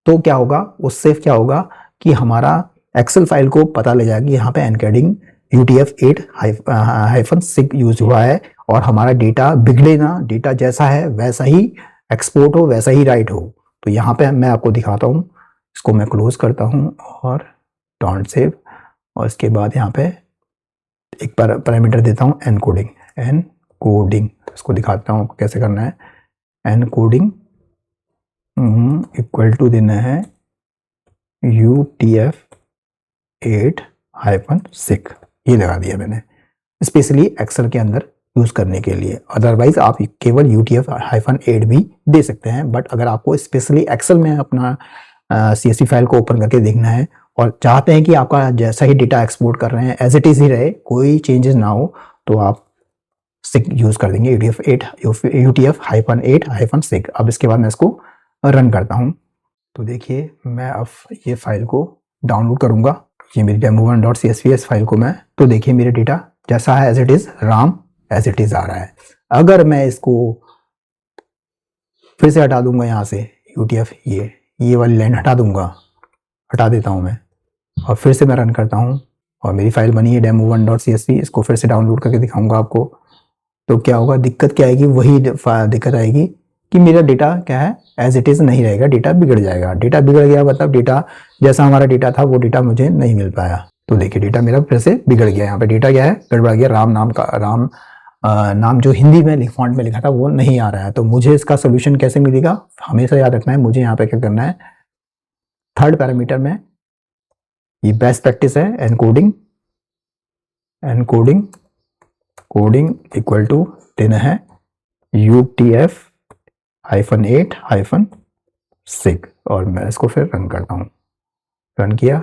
तो क्या होगा, उससे क्या होगा कि हमारा एक्सेल फाइल को पता ले जाएगी यहाँ पे एनकोडिंग UTF-8-sig यूज हुआ है, और हमारा डेटा बिगड़े ना, डेटा जैसा है वैसा ही एक्सपोर्ट हो, वैसा ही राइट हो। तो यहाँ पे मैं आपको दिखाता हूँ, इसको मैं क्लोज करता हूँ और डोंट सेव, और इसके बाद यहाँ पे एक पैरामीटर देता हूँ एनकोडिंग, इसको दिखाता हूँ कैसे करना है। एनकोडिंग इक्वल टू देना है UTF-8-sig, ये लगा दिया मैंने स्पेशली एक्सेल के अंदर यूज करने के लिए। अदरवाइज आप केवल UTF-8 भी दे सकते हैं, बट अगर आपको स्पेशली एक्सेल में अपना CSV फाइल को ओपन करके देखना है और चाहते हैं कि आपका जैसा ही डेटा एक्सपोर्ट कर रहे हैं एज इट इज ही रहे, कोई चेंजेस ना हो, तो आप sig यूज कर देंगे, UTF-8-sig। अब इसके बाद मैं इसको रन करता हूं। तो देखिए मैं अब ये फाइल को डाउनलोड करूंगा, ये मेरी demo1.csv फाइल को मैं, तो देखिए मेरा डेटा जैसा है as it is, RAM as it is आ रहा है। अगर मैं इसको फिर से हटा दूंगा यहाँ से UTF, ये वाली लाइन हटा देता हूँ मैं, और फिर से मैं रन करता हूँ, और मेरी फाइल बनी है demo1.csv। इसको फिर से डाउनलोड करके दिखाऊंगा आपको। तो क्या होगा, दिक्कत क्या आएगी, वही दिक्कत आएगी कि मेरा डेटा क्या है, एज इट इज नहीं रहेगा, डेटा बिगड़ जाएगा। डेटा बिगड़ गया मतलब डेटा जैसा हमारा डेटा था वो डेटा मुझे नहीं मिल पाया। तो देखिए डेटा मेरा फिर से बिगड़ गया। यहाँ पे डेटा क्या है, गड़बड़ा गया, राम नाम जो हिंदी में फॉन्ट में लिखा था वो नहीं आ रहा है। तो मुझे इसका सोल्यूशन कैसे मिलेगा, हमेशा याद रखना है, मुझे यहाँ पे क्या करना है, थर्ड पैरामीटर में, ये बेस्ट प्रैक्टिस है, एनकोडिंग इक्वल टू देना है UTF-8-sig, और मैं इसको फिर रन करता हूँ। रन किया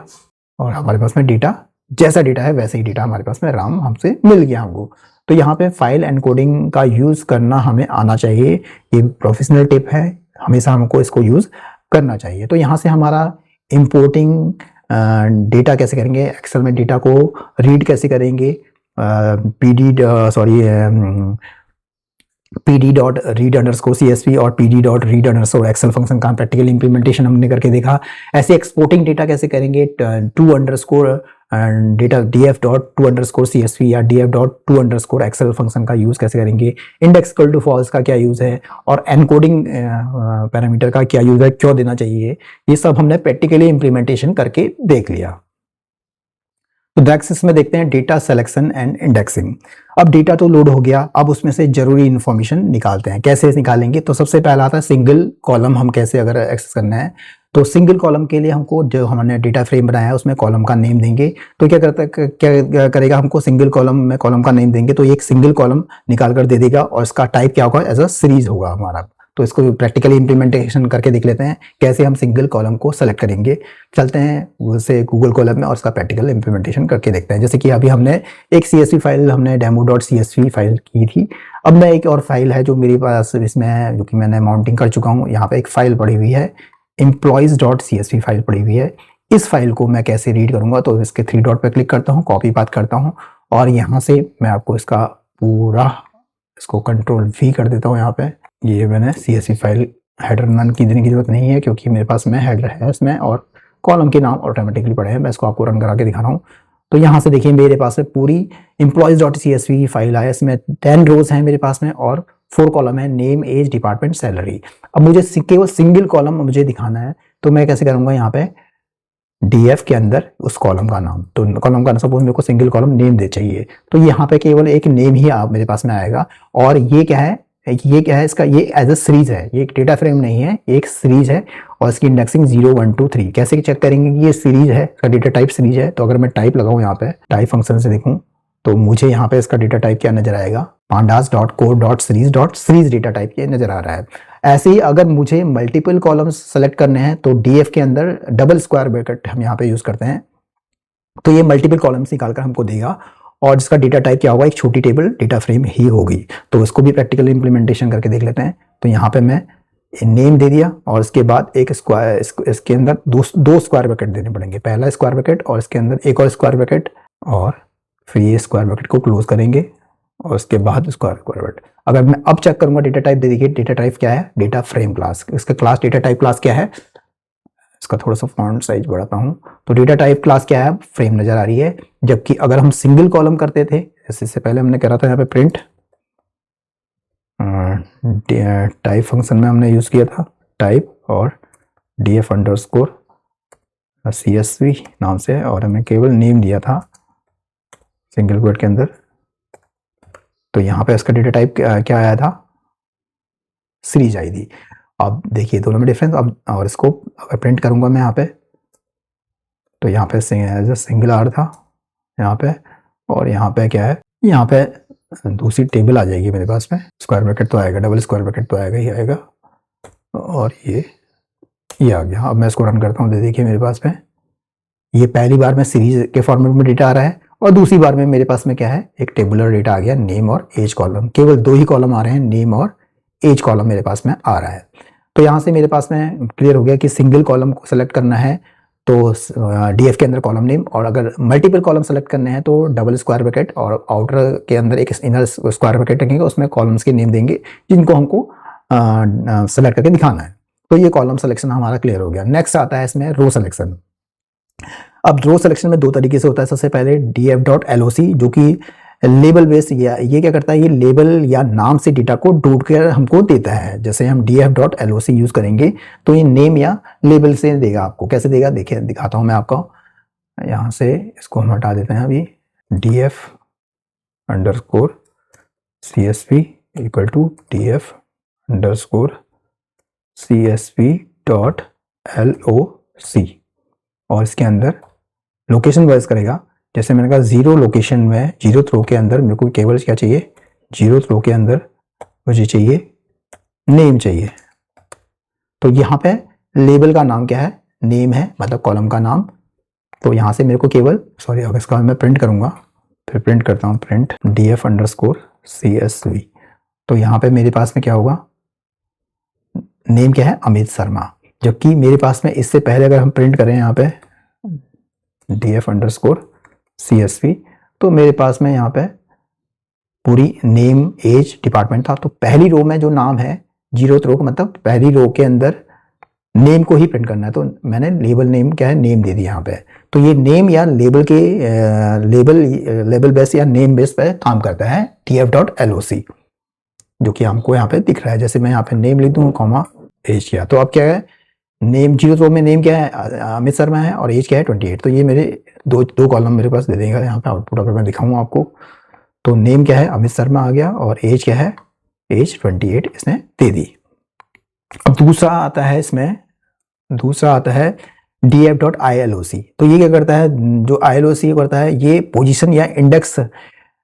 और हमारे पास में डेटा जैसा डेटा है वैसे ही डेटा हमारे पास में राम हमसे मिल गया हमको। तो यहाँ पे फाइल एनकोडिंग का यूज करना हमें आना चाहिए, ये प्रोफेशनल टिप है, हमेशा हमको इसको यूज करना चाहिए। तो यहाँ से हमारा इंपोर्टिंग डेटा कैसे करेंगे, एक्सेल में डेटा को रीड कैसे करेंगे, PD.read_CSV और PD.read_excel फंक्शन का प्रैक्टिकल इंप्लीमेंटेशन हमने करके देखा। ऐसे एक्सपोर्टिंग डेटा कैसे करेंगे, डेटा df.to_CSV या df.to_excel फंक्शन का यूज कैसे करेंगे, इंडेक्स इक्वल टू फॉल्स का क्या यूज है, और एनकोडिंग पैरामीटर का क्या यूज है, क्यों देना चाहिए, ये सब हमने प्रैक्टिकली इंप्लीमेंटेशन करके देख लिया। तो नेक्स्ट इसमें देखते हैं डेटा सिलेक्शन एंड इंडेक्सिंग। अब डेटा तो लोड हो गया, अब उसमें से जरूरी इंफॉर्मेशन निकालते हैं। कैसे निकालेंगे, तो सबसे पहला आता है सिंगल कॉलम, हम कैसे अगर एक्सेस करना है, तो सिंगल कॉलम के लिए हमको जो हमने डेटा फ्रेम बनाया है उसमें कॉलम का नेम देंगे। तो क्या करेगा, हमको सिंगल कॉलम में कॉलम का नेम देंगे तो एक सिंगल कॉलम निकाल कर दे देगा, और इसका टाइप क्या होगा, एज अ सीरीज होगा हमारा। तो इसको प्रैक्टिकली इम्प्लीमेंटेशन करके देख लेते हैं कैसे हम सिंगल कॉलम को सेलेक्ट करेंगे। चलते हैं उसे गूगल कॉलम में और उसका प्रैक्टिकल इम्प्लीमेंटेशन करके देखते हैं। जैसे कि अभी हमने एक CSV फाइल हमने demo.csv फाइल की थी। अब मैं एक और फाइल है जो मेरे पास इसमें है, जो कि मैंने माउंटिंग कर चुका हूँ। यहाँ पे एक फाइल पड़ी हुई है, employees.csv फाइल पड़ी हुई है। इस फाइल को मैं कैसे रीड करूंगा, तो इसके 3 डॉट पे क्लिक करता हूँ, कॉपी पाथ करता हूँ और यहाँ से मैं आपको इसका पूरा इसको Ctrl+V कर देता हूँ। यहाँ पे ये मैंने CSV फाइल हेडर नन की देने की जरूरत नहीं है क्योंकि मेरे पास में हेडर है इसमें और कॉलम के नाम ऑटोमेटिकली पड़े हैं। मैं इसको आपको रन करा के दिखा रहा हूँ। तो यहाँ से देखिए मेरे पास में पूरी employees.csv फाइल है। इसमें 10 रोज हैं मेरे पास में और 4 कॉलम है, नेम, एज, डिपार्टमेंट, सैलरी। अब मुझे केवल सिंगल कॉलम मुझे दिखाना है, तो मैं कैसे करूँगा, यहाँ पे DF के अंदर उस कॉलम का नाम, तो कॉलम का सपोज मेरे को सिंगल कॉलम नेम दे चाहिए, तो यहाँ पे केवल एक नेम ही आप मेरे पास में आएगा। और ये क्या है, इसका ये एज अ सीरीज है, ये एक डेटा फ्रेम नहीं है, एक सीरीज है और इसकी इंडेक्सिंग 0 1 2 3। कैसे चेक करेंगे कि ये सीरीज है, इसका डेटा टाइप सीरीज है। तो अगर मैं टाइप लगाऊं यहाँ पे टाइप फंक्शन से देखूं तो मुझे यहाँ पे इसका डेटा टाइप क्या नजर आएगा, pandas.core.series डेटा टाइप ये नजर आ रहा है। ऐसे ही अगर मुझे मल्टीपल कॉलम्स सेलेक्ट करने हैं तो DF के अंदर डबल स्क्वायर ब्रैकेट हम यहाँ पे यूज करते हैं, तो ये मल्टीपल कॉलम्स निकालकर हमको देगा और जिसका डेटा टाइप क्या होगा, एक छोटी टेबल डेटा फ्रेम ही होगी। तो इसको भी प्रैक्टिकल इंप्लीमेंटेशन करके देख लेते हैं। तो यहाँ पे मैं नेम दे दिया और इसके बाद एक स्क्वायर, इसके अंदर दो स्क्वायर ब्रैकेट देने पड़ेंगे, पहला स्क्वायर ब्रैकेट और इसके अंदर एक और स्क्वायर ब्रैकेट, और फिर ये स्क्वायर ब्रैकेट को क्लोज करेंगे और उसके बाद स्क्वायर ब्रैकेट। अगर मैं अब चेक करूंगा डेटा टाइप, देखिए डेटा टाइप क्या है, डेटा फ्रेम क्लास। इसका क्लास डेटा टाइप क्लास क्या है, इसका थोड़ा सा फॉन्ट साइज बढ़ाता हूं, तो डेटा टाइप क्लास क्या है, फ्रेम नजर आ रही है। जबकि अगर हम सिंगल कॉलम करते थे, जैसे इससे पहले हमने करा था यहाँ पे प्रिंट टाइप फंक्शन में हमने यूज किया था टाइप और DF_CSV नाम से, और हमें केवल नेम दिया था सिंगल कोट के अंदर। तो यहाँ पे इसका डेटा टाइप क्या आया था, सीरीज आई थी। अब देखिए दोनों में डिफरेंस। अब और इसको अगर प्रिंट करूंगा मैं यहाँ पे, तो यहाँ पे एज अ सिंगल आर था यहाँ पे, और यहाँ पे क्या है, यहाँ पे दूसरी टेबल आ जाएगी मेरे पास में। स्क्वायर ब्रैकेट तो आएगा, डबल स्क्वायर ब्रैकेट तो आएगा ही आएगा, और ये आ गया। अब मैं इसको रन करता हूँ, देखिए मेरे पास में ये पहली बार में सीरीज के फॉर्मेट में डेटा आ रहा है और दूसरी बार में मेरे पास में क्या है, एक टेबुलर डेटा आ गया, नेम और एज कॉलम। केवल 2 ही कॉलम आ रहे हैं, नेम और एज कॉलम मेरे पास में आ रहा है। तो यहाँ से मेरे पास में क्लियर हो गया कि सिंगल कॉलम को सेलेक्ट करना है तो DF के अंदर कॉलम नेम, और अगर मल्टीपल कॉलम सेलेक्ट करने हैं तो डबल स्क्वायर ब्रैकेट और आउटर के अंदर एक इनर स्क्वायर ब्रैकेट रखेंगे, उसमें कॉलम्स के नेम देंगे जिनको हमको सेलेक्ट करके दिखाना है। तो ये कॉलम सिलेक्शन हमारा क्लियर हो गया। नेक्स्ट आता है इसमें रो सिलेक्शन। अब रो सिलेक्शन में 2 तरीके से होता है। सबसे पहले DF.LOC जो कि लेबल बेस्ड, ये क्या करता है, ये लेबल या नाम से डेटा को ढूंढ कर हमको देता है। जैसे हम DF.LOC यूज करेंगे तो ये नेम या लेबल से देगा आपको। कैसे देगा, देखिए दिखाता हूं मैं आपको। यहाँ से इसको हम हटा देते हैं अभी, DF_CSV इक्वल टू DF_CSV.LOC, और इसके अंदर लोकेशन वाइज करेगा। जैसे मैंने कहा 0 लोकेशन में 0th रो के अंदर मेरे को केवल क्या चाहिए, 0th रो के अंदर मुझे चाहिए नेम चाहिए। तो यहाँ पे लेबल का नाम क्या है, नेम है, मतलब कॉलम का नाम। तो यहाँ से मेरे को केवल अगर इसका मैं प्रिंट करूंगा, फिर प्रिंट करता हूँ प्रिंट DF_CSV, तो यहाँ पे मेरे पास में क्या होगा, नेम क्या है, अमित शर्मा। जबकि मेरे पास में इससे पहले अगर हम प्रिंट करें यहाँ पे DF_CSV, तो मेरे पास में यहाँ पे पूरी नेम, एज, डिपार्टमेंट था। तो पहली रो में जो नाम है, 0th रो, मतलब पहली रो के अंदर नेम को ही प्रिंट करना है। तो मैंने लेबल नेम क्या है, नेम दे दिया यहाँ पे। तो ये नेम या लेबल के लेबल बेस या नेम बेस पे काम करता है DF.LOC, जो कि हमको यहाँ पे दिख रहा है। जैसे मैं यहाँ पे नेम लिख दूँ कॉमा एज किया, तो अब क्या है, नेम 0th रो में नेम क्या है, अमित शर्मा है, और एज क्या है 28। तो ये मेरे दो कॉलम मेरे पास दे देगा यहाँ पे आउटपुट। अगर मैं दिखाऊँ आपको, तो नेम क्या है, अमित शर्मा आ गया, और एज क्या है, एज 28 इसने दे दी। अब दूसरा आता है इसमें, दूसरा आता है DF.ILOC। तो ये क्या करता है, जो ILOC करता है, ये पोजीशन या इंडेक्स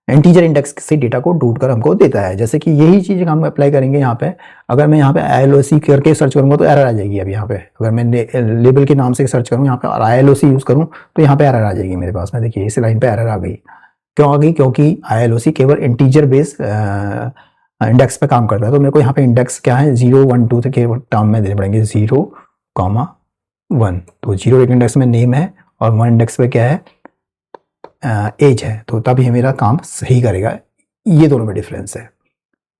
इंटीजर इंडेक्स से डेटा को ढूंढ कर हमको देता है। जैसे कि यही चीज़ हम अप्लाई करेंगे यहाँ पे। अगर मैं यहाँ पे ILOC करके सर्च करूँगा तो एरर आ जाएगी। अब यहाँ पे अगर मैं लेबल के नाम से सर्च करूँ यहाँ पे और ILOC यूज़ करूँ तो यहाँ पे एरर आ जाएगी मेरे पास में। देखिए इस लाइन पे एरर आ गई। क्यों आ गई? क्योंकि ILOC केवल इंटीजर बेस इंडेक्स पे काम करता है। तो मेरे को यहाँ पे इंडेक्स क्या है 0 1 2 के टर्म में देने पड़ेंगे 0, 1। तो 0 एक इंडेक्स में नेम है और 1 इंडेक्स पे क्या है एज है। तो तब ये मेरा काम सही करेगा। ये दोनों में डिफरेंस है।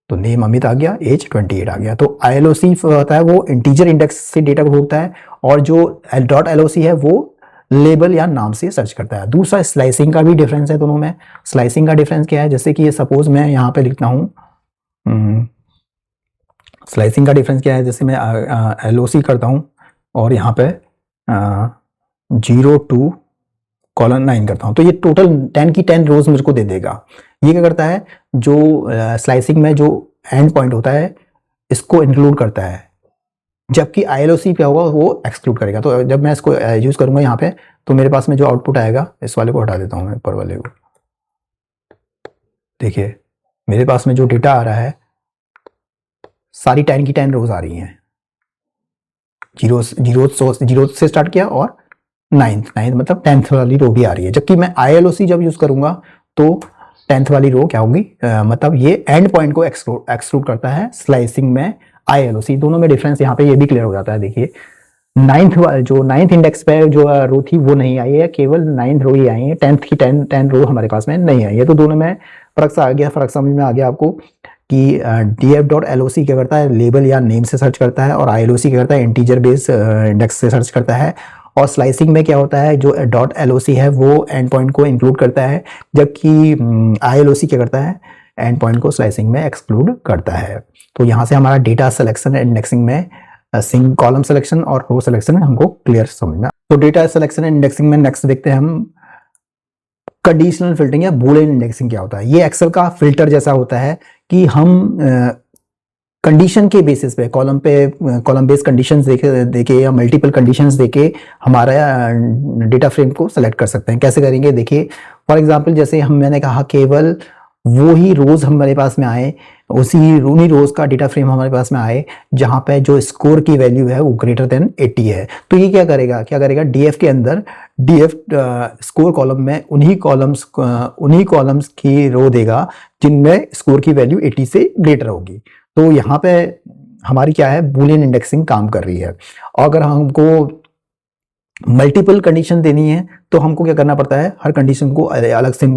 तो नेम अमित आ गया, एज 28 आ गया। तो ILOC होता है वो इंटीजर इंडेक्स से डेटा को ढूंढता है और जो .LOC है वो लेबल या नाम से सर्च करता है। दूसरा स्लाइसिंग का भी डिफरेंस है दोनों में। स्लाइसिंग का डिफरेंस क्या है? जैसे कि ये सपोज मैं यहाँ पे लिखता हूँ स्लाइसिंग का डिफरेंस क्या है? जैसे मैं LOC करता हूँ और यहाँ पे 0 2 कॉलन 9 करता हूँ तो ये टोटल 10 की 10 रोज मेरे को दे देगा। ये क्या करता है? जो स्लाइसिंग में जो एंड पॉइंट होता है इसको इंक्लूड करता है, जबकि ILOC क्या होगा वो एक्सक्लूड करेगा। तो जब मैं इसको यूज करूंगा यहाँ पे तो मेरे पास में जो आउटपुट आएगा, इस वाले को हटा देता हूँ मैं, ऊपर वाले को। देखिए मेरे पास में जो डेटा आ रहा है सारी 10 की 10 रोज आ रही हैं। जीरो से स्टार्ट किया और नाइन्थ मतलब 10th वाली रो भी आ रही है। जबकि मैं ILOC जब यूज करूंगा तो 10th वाली रो क्या होगी? मतलब ये एंड पॉइंट को एक्सक्लूड करता है स्लाइसिंग में ILOC। दोनों में डिफरेंस यहाँ पे ये भी क्लियर हो जाता है। देखिए नाइन्थ इंडेक्स पे जो रो थी वो नहीं आई है, केवल 9th रो ही आई है। 10th की 10 रो हमारे पास में नहीं आई है। तो दोनों में फर्क आ गया, फर्क समझ में आ गया आपको कि DF.LOC क्या करता है? लेबल या नेम से सर्च करता है और ILOC क्या करता है? इंटीजर बेस इंडेक्स से सर्च करता है। और स्लाइसिंग में क्या होता है? जो .LOC है वो एंड पॉइंट को इंक्लूड करता है, जबकि ILOC क्या करता है? एंड पॉइंट को स्लाइसिंग में एक्सक्लूड करता है। तो यहाँ से हमारा डेटा सिलेक्शन एंड इंडेक्सिंग में कॉलम सिलेक्शन और रो सिलेक्शन हमको क्लियर समझना। तो डेटा सिलेक्शन एंड इंडेक्सिंग में नेक्स्ट देखते हैं हम कंडीशनल फिल्टरिंग या बूलियन इंडेक्सिंग क्या होता है। ये एक्सेल का फिल्टर जैसा होता है कि हम कंडीशन के बेसिस पे कॉलम बेस्ड कंडीशंस देके या मल्टीपल कंडीशंस देके हमारा डेटा फ्रेम को सेलेक्ट कर सकते हैं। कैसे करेंगे? देखिए फॉर एग्जांपल जैसे मैंने कहा केवल वो ही रोज हमारे पास में आए, उन्हीं रोज का डेटा फ्रेम हमारे पास में आए जहां पे जो स्कोर की वैल्यू है वो ग्रेटर देन 80 है। तो ये क्या करेगा DF के अंदर DF स्कोर कॉलम में उन्हीं कॉलम्स की रो देगा जिनमें स्कोर की वैल्यू 80 से ग्रेटर होगी। तो यहाँ पे हमारी क्या है? बूलियन इंडेक्सिंग काम कर रही है। और अगर हमको मल्टीपल कंडीशन देनी है तो हमको क्या करना पड़ता है? हर कंडीशन को अलग से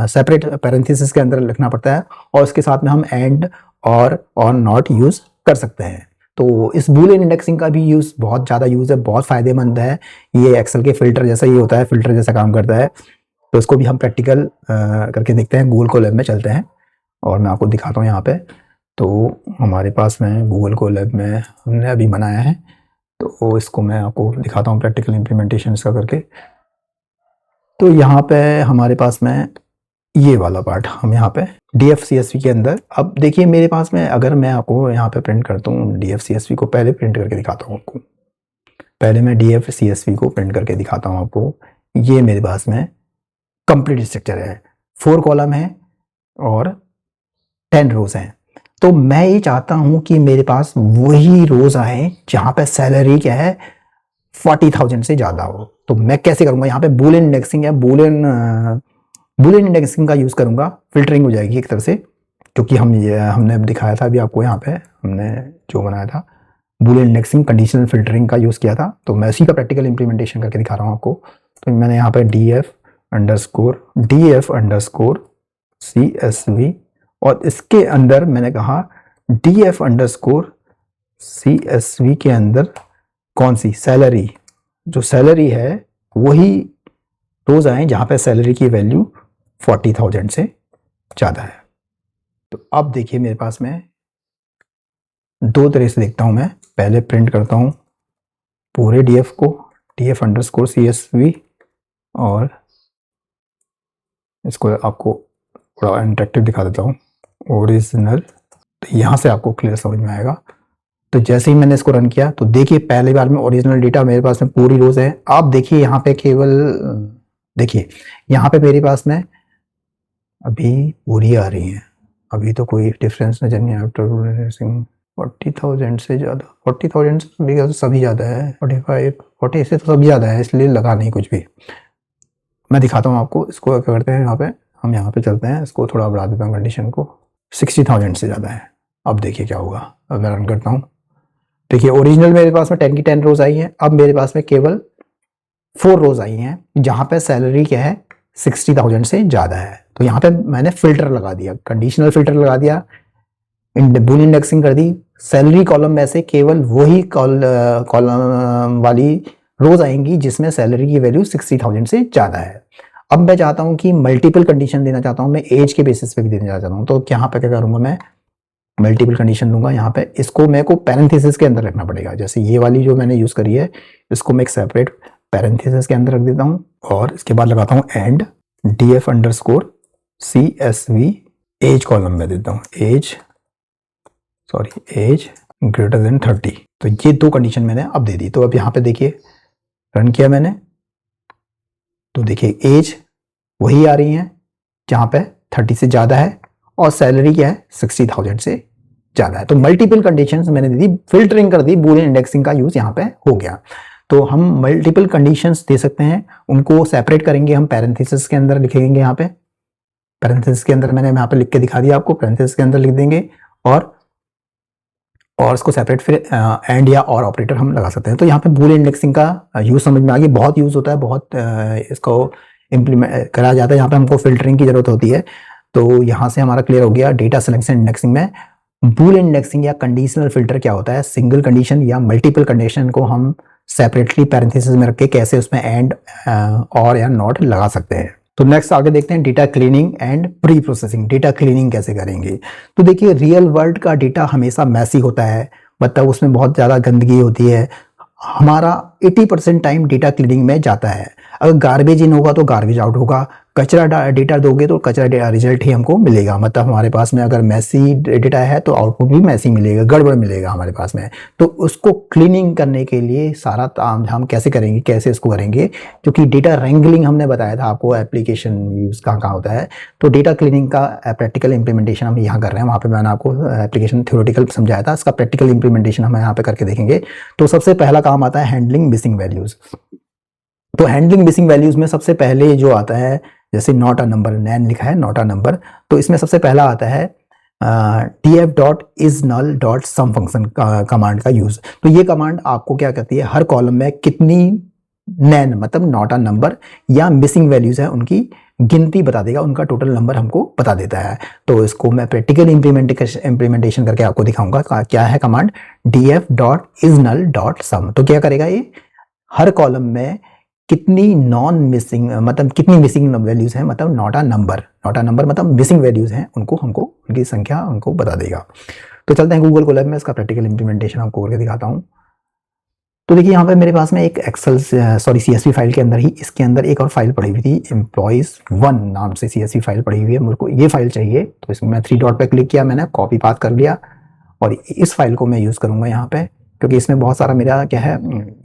सेपरेट पैरेंथेसिस के अंदर लिखना पड़ता है और उसके साथ में हम एंड और नॉट यूज कर सकते हैं। तो इस बूलियन इंडेक्सिंग का भी यूज बहुत ज़्यादा यूज है, बहुत फायदेमंद है। ये एक्सेल के फिल्टर जैसा ही होता है, फिल्टर जैसा काम करता है। तो इसको भी हम प्रैक्टिकल करके देखते हैं। गूगल कोलैब में चलते हैं और मैं आपको दिखाता हूँ यहाँ पे। तो हमारे पास में गूगल कोलैब में हमने अभी बनाया है, तो इसको मैं आपको दिखाता हूँ प्रैक्टिकल इम्प्लीमेंटेशन इसका करके। तो यहाँ पे हमारे पास में ये वाला पार्ट हम यहाँ पे DF CSV के अंदर, अब देखिए मेरे पास में अगर मैं आपको यहाँ पे प्रिंट करता हूँ DF CSV को, पहले प्रिंट करके दिखाता हूँ आपको। पहले मैं DF CSV को प्रिंट करके दिखाता हूँ आपको। ये मेरे पास में कंप्लीट स्ट्रक्चर है, 4 कॉलम है और 10 रोज हैं। तो मैं ये चाहता हूं कि मेरे पास वही रोज आए जहां पे सैलरी क्या है 40,000 से ज्यादा हो। तो मैं कैसे करूंगा? यहाँ पे बूलियन इंडेक्सिंग या बूलियन इंडेक्सिंग का यूज करूंगा। फिल्टरिंग हो जाएगी एक तरह से, क्योंकि हमने दिखाया था अभी आपको, यहाँ पे हमने जो बनाया था बूलियन इंडेक्सिंग कंडीशनल फिल्टरिंग का यूज किया था। तो मैं उसी का प्रैक्टिकल इंप्लीमेंटेशन करके दिखा रहा हूँ आपको। तो मैंने यहाँ पे DF अंडरस्कोर CSV और इसके अंदर मैंने कहा DF अंडरस्कोर CSV के अंदर कौन सी सैलरी, जो सैलरी है वही रोज आए जहां पे सैलरी की वैल्यू 40,000 से ज्यादा है। तो अब देखिए मेरे पास में 2 तरह से देखता हूं मैं। पहले प्रिंट करता हूं पूरे DF को, DF अंडरस्कोर CSV, और इसको आपको थोड़ा इंटरेक्टिव दिखा देता हूँ ओरिजिनल। तो यहाँ से आपको क्लियर समझ में आएगा। तो जैसे ही मैंने इसको रन किया तो देखिए पहली बार में ओरिजिनल डेटा मेरे पास में पूरी रोज है। आप देखिए यहाँ पे केवल देखिए यहाँ पे मेरे पास में अभी पूरी आ रही हैं, अभी तो कोई डिफरेंस नजर नहीं आया। आफ्टर 40,000 से ज़्यादा, 40,000 से तो सभी ज़्यादा है, 40 से तो सभी ज़्यादा है, इसलिए लगा नहीं कुछ भी। मैं दिखाता हूँ आपको, इसको क्या करते हैं, यहाँ पे हम यहाँ पे चलते हैं, इसको थोड़ा बढ़ा देता हूँ कंडीशन को, 60,000 से ज़्यादा है। अब देखिए क्या होगा, अब मैं रन करता हूँ। देखिए ओरिजिनल मेरे पास में 10 की 10 रोज आई हैं, अब मेरे पास में केवल 4 रोज आई हैं जहाँ पे सैलरी क्या है 60,000 से ज़्यादा है। तो यहाँ पे मैंने फिल्टर लगा दिया, कंडीशनल फिल्टर लगा दिया, बुल इंडेक्सिंग कर दी। सैलरी कॉलम में से केवल वही कॉलम वाली रोज आएंगी जिसमें सैलरी की वैल्यू 60,000 से ज़्यादा है। अब मैं चाहता हूँ कि मल्टीपल कंडीशन देना चाहता हूँ, मैं एज के बेसिस पे भी देना चाहता हूँ। तो यहाँ पे क्या करूँगा, मैं मल्टीपल कंडीशन दूंगा। यहाँ पे इसको मेरे को पैरेंथेसिस के अंदर रखना पड़ेगा। जैसे ये वाली जो मैंने यूज़ करी है, इसको मैं एक सेपरेट पैरेंथेसिस के अंदर रख देता हूँ और इसके बाद लगाता हूँ and df underscore CSV as column में देता हूँ, एज ग्रेटर देन 30। तो ये दो कंडीशन मैंने अब दे दी। तो अब यहाँ पे देखिए, रन किया मैंने, तो देखिए एज वही आ रही है जहाँ पे 30 से ज़्यादा है और सैलरी क्या है 60,000 से ज़्यादा है। तो मल्टीपल कंडीशंस मैंने दे दी, फिल्टरिंग कर दी, बूलियन इंडेक्सिंग का यूज़ यहाँ पे हो गया। तो हम मल्टीपल कंडीशंस दे सकते हैं, उनको सेपरेट करेंगे हम पैरेंथेसिस के अंदर लिखेंगे। यहाँ पे पैरेंथेसिस के अंदर मैंने यहाँ पे लिख के दिखा दिया आपको, पैरेंथेसिस के अंदर लिख देंगे और इसको सेपरेट फिर एंड या और ऑपरेटर हम लगा सकते हैं। तो यहाँ पे बूलियन इंडेक्सिंग का यूज़ समझ में आ गया, बहुत यूज़ होता है, बहुत इसको इम्प्लीमेंट करा जाता है। यहाँ पे हमको फिल्टरिंग की जरूरत होती है। तो यहाँ से हमारा क्लियर हो गया डेटा सिलेक्शन इंडेक्सिंग में बूलियन इंडेक्सिंग या कंडीशनल फिल्टर क्या होता है, सिंगल कंडीशन या मल्टीपल कंडीशन को हम सेपरेटली पैरेंथेसिस में रख के कैसे उसमें एंड और या नॉट लगा सकते हैं। तो नेक्स्ट आगे देखते हैं data cleaning and pre processing. Data cleaning कैसे करेंगे, तो देखिए रियल वर्ल्ड का डेटा हमेशा मैसी होता है, मतलब उसमें बहुत ज़्यादा गंदगी होती है। हमारा 80% टाइम डेटा क्लीनिंग में जाता है। अगर गार्बेज इन होगा तो गार्बेज आउट होगा, कचरा डेटा दोगे तो कचरा रिजल्ट ही हमको मिलेगा। मतलब हमारे पास में अगर मैसी डेटा है तो आउटपुट भी मैसी मिलेगा, गड़बड़ मिलेगा हमारे पास में। तो उसको क्लीनिंग करने के लिए सारा काम हम कैसे करेंगे, कैसे इसको करेंगे, क्योंकि डेटा रेंगलिंग हमने बताया था आपको, एप्लीकेशन यूज़ कहाँ कहाँ होता है। तो डेटा क्लीनिंग का प्रैक्टिकल इंप्लीमेंटेशन हम यहाँ कर रहे हैं, वहाँ पर मैंने आपको एप्लीकेशन थ्योरेटिकल समझाया था, इसका प्रैक्टिकल इंप्लीमेंटेशन हम यहाँ पे करके देखेंगे। तो सबसे पहला काम आता है हैंडलिंग मिसिंग वैल्यूज़। तो हैंडलिंग मिसिंग वैल्यूज़ में सबसे पहले जो आता है, जैसे नॉट अ नंबर, नैन लिखा है नॉट अ नंबर, तो इसमें सबसे पहला आता है tf.isNull.sum फंक्शन कमांड का यूज़। तो ये कमांड आपको क्या करती है, हर कॉलम में कितनी नैन मतलब नॉट अ नंबर या मिसिंग वैल्यूज़ है उनकी गिनती बता देगा, उनका टोटल नंबर हमको बता देता है। तो इसको मैं प्रैक्टिकल इंप्लीमेंटेशन करके आपको दिखाऊंगा। क्या है कमांड, df.isNull.sum। तो क्या करेगा ये, हर कॉलम में कितनी नॉन मिसिंग मतलब कितनी मिसिंग वैल्यूज हैं, मतलब नॉट अ नंबर मतलब मिसिंग वैल्यूज हैं, उनको हमको उनकी संख्या हमको बता देगा। तो चलते हैं गूगल कोलैब में, इसका प्रैक्टिकल इंप्लीमेंटेशन आपको करके दिखाता हूँ। तो देखिए यहाँ पे मेरे पास में एक एक्सेल CSV फाइल के अंदर ही, इसके अंदर एक और फाइल पड़ी हुई थी, employees1 नाम से CSV फाइल पड़ी हुई है, मेरे को ये फाइल चाहिए। तो इसमें मैं 3 डॉट पे क्लिक किया, मैंने कॉपी पाथ कर लिया और इस फाइल को मैं यूज़ करूँगा यहाँ पे, क्योंकि इसमें बहुत सारा मेरा क्या है,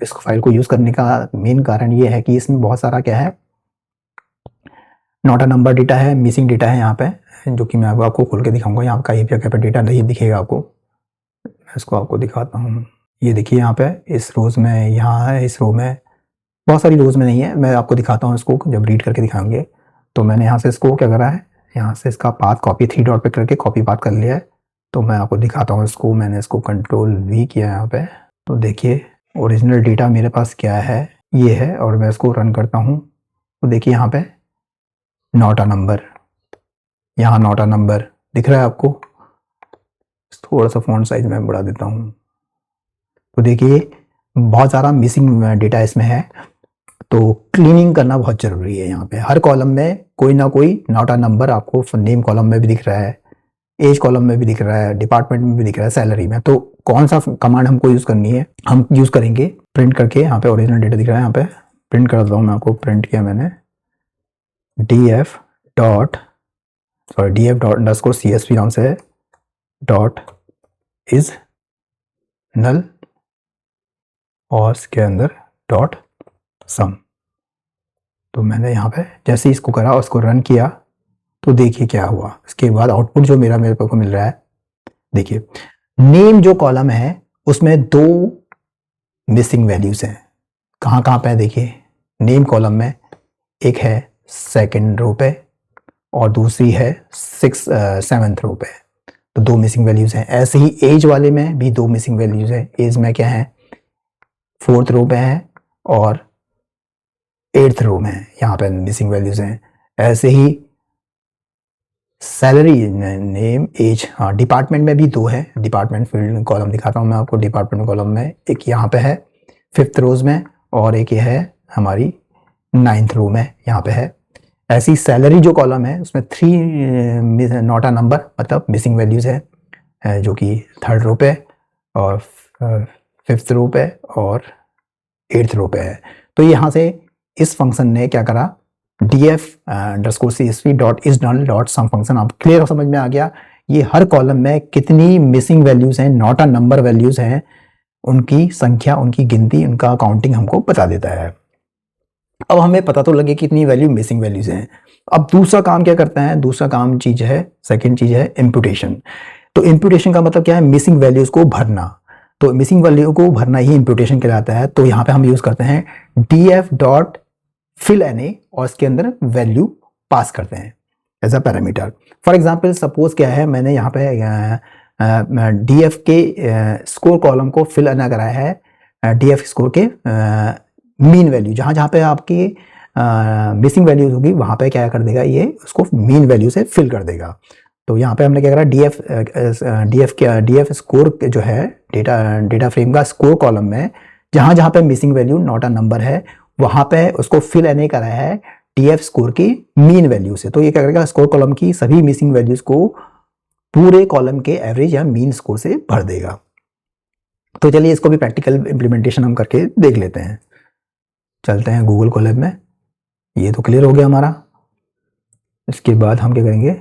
इस फाइल को यूज़ करने का मेन कारण ये है कि इसमें बहुत सारा क्या है, नॉट अ नंबर डेटा है, मिसिंग डेटा है यहाँ पे, जो कि मैं आपको खोल के दिखाऊंगा। यहाँ कहीं भी जगह पे डेटा नहीं दिखेगा आपको, मैं इसको आपको दिखाता हूँ। ये देखिए यहाँ पे इस रोज़ में, यहाँ है इस रो में, बहुत सारी रोज़ में नहीं है, मैं आपको दिखाता हूँ इसको जब रीड करके दिखाएंगे। तो मैंने यहाँ से इसको क्या करा है, यहाँ से इसका पाथ कॉपी 3 डॉट पे करके कॉपी पाथ कर लिया है। तो मैं आपको दिखाता हूँ इसको, मैंने इसको Ctrl+V किया है यहाँ पे। तो देखिए ओरिजिनल डेटा मेरे पास क्या है, ये है, और मैं इसको रन करता हूँ। तो देखिए यहाँ पे नॉट अ नंबर, यहाँ नॉट अ नंबर दिख रहा है आपको, थोड़ा सा फॉन्ट साइज में बढ़ा देता हूँ। तो देखिए बहुत सारा मिसिंग डेटा इसमें है, तो क्लीनिंग करना बहुत ज़रूरी है। यहाँ पे हर कॉलम में कोई ना कोई नॉट अ नंबर आपको नेम कॉलम में भी दिख रहा है, एज कॉलम में भी दिख रहा है, डिपार्टमेंट में भी दिख रहा है, सैलरी में। तो कौन सा कमांड हमको यूज़ करनी है, हम यूज़ करेंगे प्रिंट करके। यहाँ पे ओरिजिनल डेटा दिख रहा है, यहाँ पे प्रिंट कर देता हूँ मैं आपको, प्रिंट किया मैंने df.CSV नाम से .isNull और इसके अंदर .sum। तो मैंने यहाँ पे जैसे ही इसको करा और इसको रन किया, तो देखिए क्या हुआ। इसके बाद आउटपुट जो मेरे को मिल रहा है, देखिए नेम जो कॉलम है उसमें 2 मिसिंग वैल्यूज हैं। कहाँ कहाँ पे है देखिए, नेम कॉलम में एक है सेकंड रो पे और दूसरी है 7th रो पे, तो 2 मिसिंग वैल्यूज हैं। ऐसे ही एज वाले में भी 2 मिसिंग वैल्यूज हैं। एज में क्या है, 4th रो पे है और 8th रो में है, यहाँ पे मिसिंग वैल्यूज हैं। ऐसे ही सैलरी, नेम, एज, हाँ डिपार्टमेंट में भी 2 है। डिपार्टमेंट फील्ड कॉलम दिखाता हूँ मैं आपको। डिपार्टमेंट कॉलम में एक यहाँ पे है 5th रोज में और एक ये है हमारी 9th रो में, यहाँ पे है। ऐसी सैलरी जो कॉलम है उसमें 3 नॉट अ नंबर, मतलब मिसिंग वैल्यूज है, जो कि 3rd रो पे और 5th रो पे और 8th रो पे है। तो यहाँ से इस फंक्शन ने क्या करा, df_csv.isNull.sum फंक्शन, आप क्लियर समझ में आ गया। ये हर कॉलम में कितनी मिसिंग वैल्यूज हैं, नॉट अ नंबर वैल्यूज हैं, उनकी संख्या, उनकी गिनती, उनका काउंटिंग हमको बता देता है। अब हमें पता तो लगे कितनी वैल्यू मिसिंग वैल्यूज हैं। अब दूसरा काम क्या करता है, दूसरा काम चीज है, सेकंड चीज है इम्प्यूटेशन। तो इम्प्यूटेशन का मतलब क्या है, मिसिंग वैल्यूज को भरना। तो मिसिंग वैल्यू को भरना ही इम्प्यूटेशन कहलाता है। तो यहाँ पे हम यूज करते हैं df.fillNA और इसके अंदर वैल्यू पास करते हैं as a parameter. For example suppose क्या है, मैंने यहाँ पे df के स्कोर कॉलम को फिल एना कराया है df स्कोर के मीन वैल्यू। जहाँ जहाँ पे आपकी मिसिंग वैल्यूज होगी वहाँ पे क्या कर देगा, ये उसको मीन वैल्यू से फिल कर देगा। तो यहाँ पे हमने क्या करा, df स्कोर जो है डेटा फ्रेम का स्कोर कॉलम में जहाँ जहाँ पे missing value not a number है वहाँ पे उसको फिल एने कराया है df स्कोर की मीन वैल्यू से। तो ये क्या करेगा, स्कोर कॉलम की सभी मिसिंग वैल्यूज को पूरे कॉलम के एवरेज या मीन स्कोर से भर देगा। तो चलिए इसको भी प्रैक्टिकल इंप्लीमेंटेशन हम करके देख लेते हैं। चलते हैं गूगल कोलैब में। ये तो क्लियर हो गया हमारा। इसके बाद हम क्या करेंगे,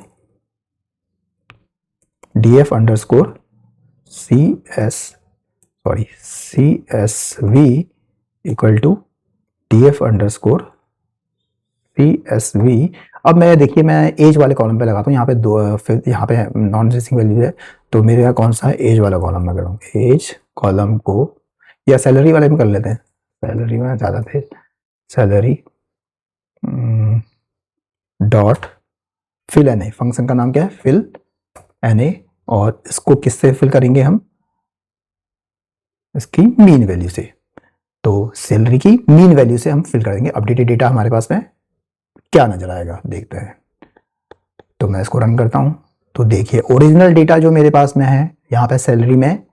CSV इक्वल टू df_CSV। अब मैं देखिए, मैं एज वाले कॉलम पे लगाता हूँ। यहाँ पे यहाँ पे नॉन मिसिंग वैल्यू है, तो मेरे यहाँ कौन सा है, एज वाला कॉलम में करूँगा। एज कॉलम को, या सैलरी वाले में कर लेते हैं, सैलरी में ज़्यादा थे। Salary dot fill N A, function का नाम क्या है, फिल एन ए। और इसको किससे फिल करेंगे हम, इसकी मीन वैल्यू से। तो सैलरी की मीन वैल्यू से हम फिल करेंगे। अपडेटेड डेटा हमारे पास में क्या नजर आएगा, देखते हैं। तो मैं इसको रन करता हूं। तो देखिए ओरिजिनल डेटा जो मेरे पास में है, यहाँ पे सैलरी में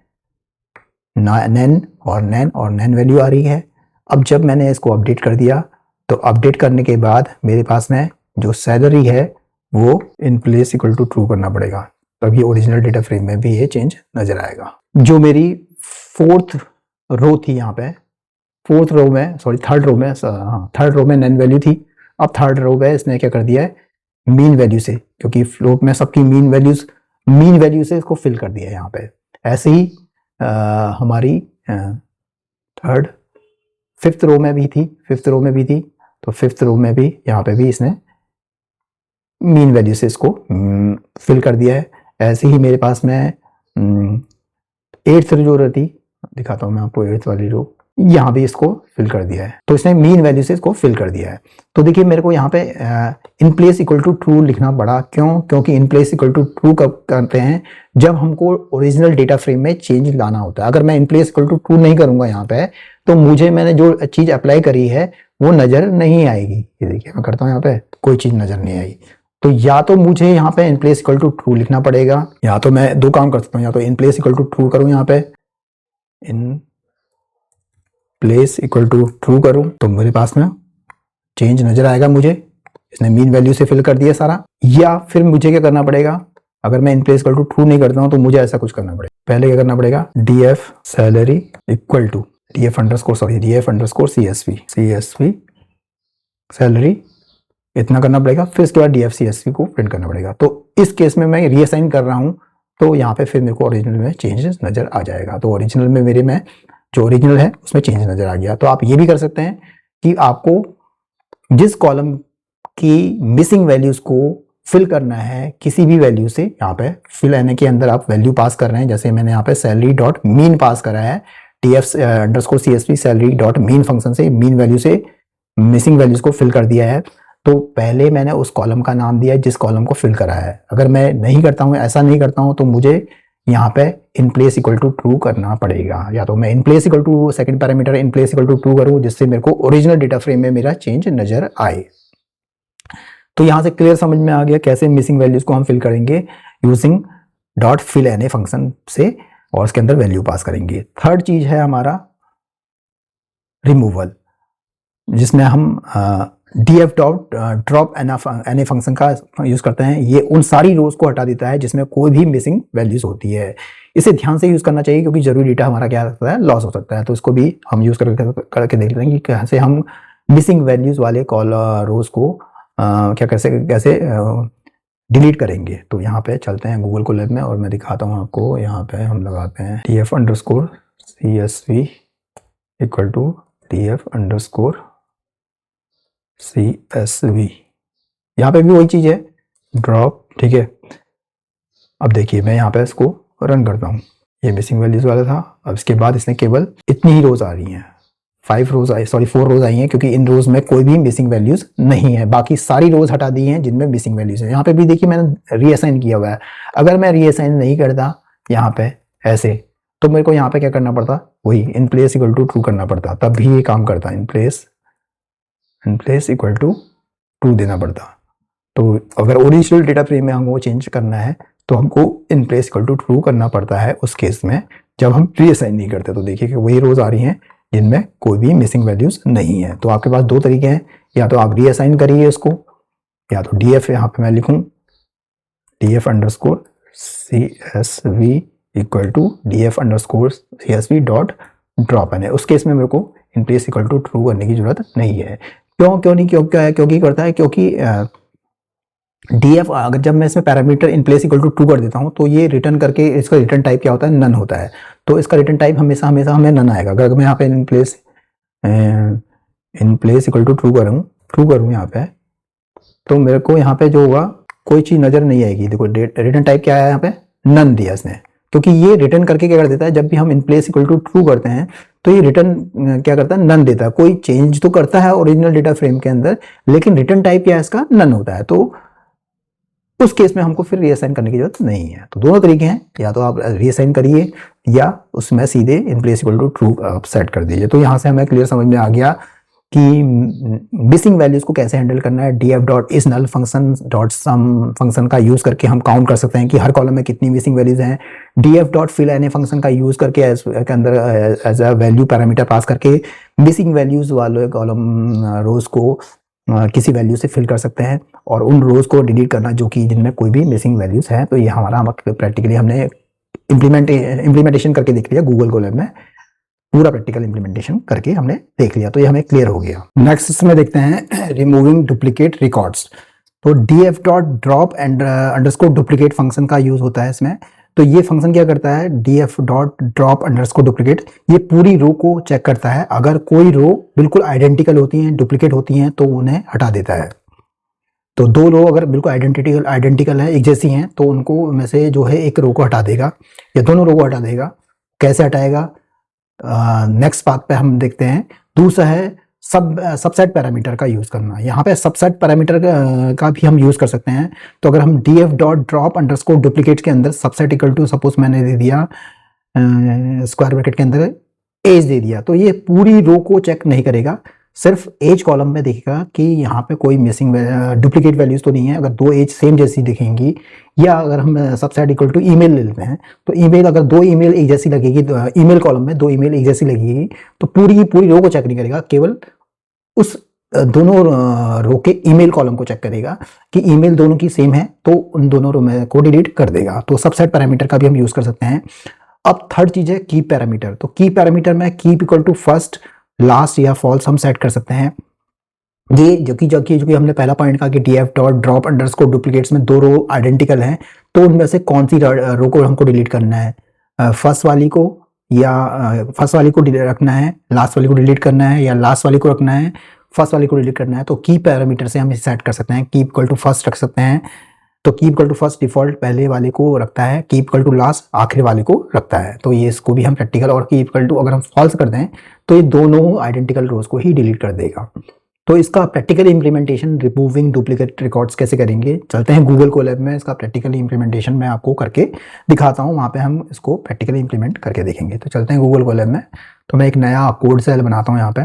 नैन और नैन वैल्यू आ रही है। अब जब मैंने इसको अपडेट कर दिया, तो अपडेट करने के बाद मेरे पास में जो सैलरी है वो in place equal to true करना पड़ेगा, तभी ओरिजिनल डेटा फ्रेम में भी ये चेंज नजर आएगा। जो मेरी 4th रो थी, यहाँ पे 4th रो में, सॉरी 3rd रो में, हाँ 3rd रो में नैन वैल्यू थी। अब 3rd रो में इसने क्या कर दिया है, मीन वैल्यू से, क्योंकि फ्लोट में सबकी मीन वैल्यू से इसको फिल कर दिया है यहाँ पे। ऐसे ही हमारी 5th रो में भी थी, 5th रो में भी थी। तो 5th रो में भी यहाँ पे भी इसने मीन वैल्यू से इसको फिल कर दिया है। ऐसे ही मेरे पास में 8th जो रो थी, दिखाता हूँ मैं आपको 8th वाली रो, यहाँ भी इसको फिल कर दिया है। तो इसने मीन वैल्यू से इसको फिल कर दिया है। तो देखिए मेरे को यहाँ पे in place equal to true लिखना पड़ा, क्यों, क्योंकि in place equal to true कब करते हैं, जब हमको ओरिजिनल डेटा फ्रेम में चेंज लाना होता है। अगर मैं in place equal to true नहीं करूंगा यहाँ पे, तो मुझे मैंने जो चीज अप्लाई करी है वो नजर नहीं आएगी। ये देखिए मैं करता हूँ, यहाँ पे कोई चीज नजर नहीं आई। तो या तो मुझे यहाँ पे in place equal to true लिखना पड़ेगा, या तो मैं 2 काम कर सकता हूँ, या तो in place equal to true करूँ, यहाँ पे in place equal to true करूं तो मेरे पास में चेंज नजर आएगा, मुझे इसने मीन वैल्यू से फिल कर दिया सारा। या फिर मुझे क्या करना पड़ेगा, अगर मैं in place equal to true नहीं करता हूं तो मुझे ऐसा कुछ करना पड़ेगा। पहले क्या करना पड़ेगा, df salary equal to df_CSV salary इतना करना पड़ेगा। फिर इसके बाद df CSV को प्रिंट करना पड़ेगा। तो इस केस में मैं रीअसाइन कर रहा हूं, तो यहाँ पे फिर मेरे को ओरिजिनल में चेंजेस नजर आ जाएगा। तो ओरिजिनल में मेरे में जो ओरिजिनल है उसमें चेंज नजर आ गया। तो आप ये भी कर सकते हैं कि आपको जिस कॉलम की मिसिंग वैल्यूज को फिल करना है किसी भी वैल्यू से। यहाँ पे फिल एन के अंदर आप वैल्यू पास कर रहे हैं, जैसे मैंने यहाँ पे सैलरी डॉट मीन पास करा है, tf_csv salary dot mean function से मीन वैल्यू से मिसिंग वैल्यूज को फिल कर दिया है। तो पहले मैंने उस कॉलम का नाम दिया जिस कॉलम को फिल करा है। अगर मैं नहीं करता हूँ, ऐसा नहीं करता हूँ, तो मुझे यहाँ पे in place equal to true करना पड़ेगा। या तो मैं in place equal to second parameter in place equal to true करूँ, जिससे मेरे को ओरिजिनल डेटा फ्रेम में मेरा चेंज नजर आए। तो यहाँ से क्लियर समझ में आ गया कैसे मिसिंग वैल्यूज को हम फिल करेंगे using dot fill N function से, और उसके अंदर वैल्यू पास करेंगे। थर्ड चीज है हमारा रिमूवल, जिसमें हम df dot drop N function का यूज करते हैं। ये उन सारी रोज को हटा देता है जिसमें कोई भी मिसिंग वैल्यूज होती है। इसे ध्यान से यूज करना चाहिए, क्योंकि जरूरी डेटा हमारा क्या सकता है, लॉस हो सकता है। तो इसको भी हम यूज करके देख लेते हैं कि कैसे हम मिसिंग वैल्यूज वाले कॉल रोज को कैसे डिलीट करेंगे। तो यहाँ पे चलते हैं गूगल कोलैब में और मैं दिखाता हूँ आपको। यहाँ पे हम लगाते हैं df_csv इक्वल टू df_csv। यहाँ पे भी वही चीज है, ड्रॉप, ठीक है। अब देखिए मैं यहाँ पे इसको रन करता हूँ, ये मिसिंग वैल्यूज वाला था। अब इसके बाद इसने केवल इतनी ही रोज आ रही हैं, 4 रोज आई हैं, क्योंकि इन रोज में कोई भी मिसिंग वैल्यूज नहीं है। बाकी सारी रोज हटा दी हैं जिनमें मिसिंग वैल्यूज है। यहाँ पे भी देखिए मैंने रीअसाइन किया हुआ है। अगर मैं रीअसाइन नहीं करता यहाँ पे ऐसे, तो मेरे को यहाँ पे क्या करना पड़ता, वही in place equal to true करना पड़ता, तब भी ये काम करता। In place equal to true देना पड़ता। तो अगर ओरिजिनल डेटा फ्रेम में हमको चेंज करना है तो हमको in place equal to true करना पड़ता है उस केस में, जब हम रीअसाइन नहीं करते। तो देखिए कि वही रोज आ रही हैं जिनमें कोई भी मिसिंग वैल्यूज नहीं है। तो आपके पास दो तरीके हैं, या तो आप रीअसाइन करिए इसको, या तो df यहाँ पे मैं लिखूं df_csv equal to df_csv dot drop N. उस केस में मेरे को in place equal to true करने की जरूरत नहीं है। क्योंकि करता है, क्योंकि df अगर जब मैं इसमें parameter in place equal to true कर देता हूं, तो ये रिटर्न करके इसका रिटर्न टाइप क्या होता है, नन होता है। तो इसका रिटर्न टाइप हमेशा हमें नन आएगा। अगर मैं यहाँ पे in place equal to true करूँ यहाँ पे, तो मेरे को यहाँ पे जो होगा कोई चीज नजर नहीं आएगी। देखो रिटर्न टाइप क्या है, यहाँ पे नन दिया इसने, क्योंकि ये रिटर्न करके क्या कर देता है, जब भी हम in place equal to true करते हैं तो ये रिटर्न क्या करता है, नन देता है। कोई चेंज तो करता है ओरिजिनल डेटा फ्रेम के अंदर, लेकिन रिटर्न टाइप क्या है इसका, नन होता है। तो उस केस में हमको फिर रीअसाइन करने की जरूरत नहीं है। तो दोनों तरीके हैं, या तो आप रीअसाइन करिए या उसमें सीधे in place equal to true आप सेट कर दीजिए। तो यहाँ से हमें क्लियर समझ में आ गया कि मिसिंग वैल्यूज को कैसे हैंडल करना है। df.isNull फंक्शन फंक्शन का यूज करके हम काउंट कर सकते हैं कि हर कॉलम में कितनी मिसिंग वैल्यूज हैं। df.fillArray फंक्शन का यूज करके के अंदर as a value parameter pass करके मिसिंग वैल्यूज वाले कॉलम रोज को किसी वैल्यू से फिल कर सकते हैं, और उन रोज को डिलीट करना जो कि जिनमें कोई भी मिसिंग वैल्यूज है। तो ये हमारा प्रैक्टिकली हमने इम्प्लीमेंटेशन करके देख लिया गूगल कोलैब में, पूरा प्रैक्टिकल इंप्लीमेंटेशन करके हमने देख लिया। तो ये हमें क्लियर हो गया। नेक्स्ट इसमें देखते हैं रिमूविंग डुप्लीकेट रिकॉर्ड्स। तो df.drop and underscore duplicate function का यूज होता है इसमें। तो ये फंक्शन क्या करता है, df.drop अंडरस्कोर डुप्लीकेट, ये पूरी रो को चेक करता है। अगर कोई रो बिल्कुल आइडेंटिकल होती हैं, डुप्लीकेट होती हैं, तो उन्हें हटा देता है। तो दो रो अगर बिल्कुल आइडेंटिकल है, एक जैसी हैं, तो उनको में से जो है एक रो को हटा देगा या दोनों रो को हटा देगा। कैसे हटाएगा, नेक्स्ट पार्ट पे हम देखते हैं। दूसरा है सबसेट पैरामीटर का यूज करना। यहाँ पे सबसेट पैरामीटर का भी हम यूज कर सकते हैं। तो अगर हम df.drop अंडरस्कोर डुप्लीकेट के अंदर सबसेट इक्वल टू सपोज मैंने दे दिया स्क्वायर ब्रैकेट के अंदर एज दे दिया, तो ये पूरी रो को चेक नहीं करेगा, सिर्फ एज कॉलम में देखेगा कि यहाँ पे कोई मिसिंग डुप्लीकेट वैल्यूज तो नहीं है। अगर दो एज सेम जैसी दिखेंगी, या अगर हम सबसेट इक्वल टू ईमेल ले लेते हैं, तो ईमेल अगर दो ईमेल एक जैसी लगेगी, ईमेल कॉलम में दो ईमेल एक जैसी लगेगी, तो पूरी रो को चेक नहीं करेगा, केवल उस दोनों रो के ईमेल कॉलम को चेक करेगा कि ईमेल दोनों की सेम है, तो उन दोनों रो में को डिलीट कर देगा। तो सबसेट पैरामीटर का भी हम यूज कर सकते हैं। अब थर्ड चीज है कीप पैरामीटर। तो कीप पैरामीटर में keep equal to first, last या फॉल्स हम सेट कर सकते हैं। ये जो कि हमने पहला पॉइंट कहा कि df.drop अंडरस्कोर डुप्लीकेट्स में दो रो आइडेंटिकल हैं, तो उनमें से कौन सी रो को हमको डिलीट करना है, फर्स्ट वाली को या फर्स्ट वाली को रखना है, लास्ट वाली को डिलीट करना है, या लास्ट वाली को रखना है, फर्स्ट वाली को डिलीट करना है। तो की पैरामीटर से हम इसे सेट कर सकते हैं। की इक्वल टू फर्स्ट रख सकते हैं, तो की इक्वल टू फर्स्ट डिफॉल्ट पहले वाले को रखता है, की इक्वल टू लास्ट आखिरी वाले को रखता है। तो ये इसको भी हम प्रैक्टिकल और की इक्वल टू अगर हम फॉल्स कर दें तो ये दोनों आइडेंटिकल रोज को ही डिलीट कर देगा। तो इसका practical implementation removing duplicate records कैसे करेंगे, चलते हैं गूगल कोलैब में। इसका प्रैक्टिकल इंप्लीमेंटेशन मैं आपको करके दिखाता हूँ, वहाँ पे हम इसको प्रैक्टिकली इंप्लीमेंट करके देखेंगे। तो चलते हैं गूगल कोलैब में। तो मैं एक नया कोड सेल बनाता हूँ यहाँ पे।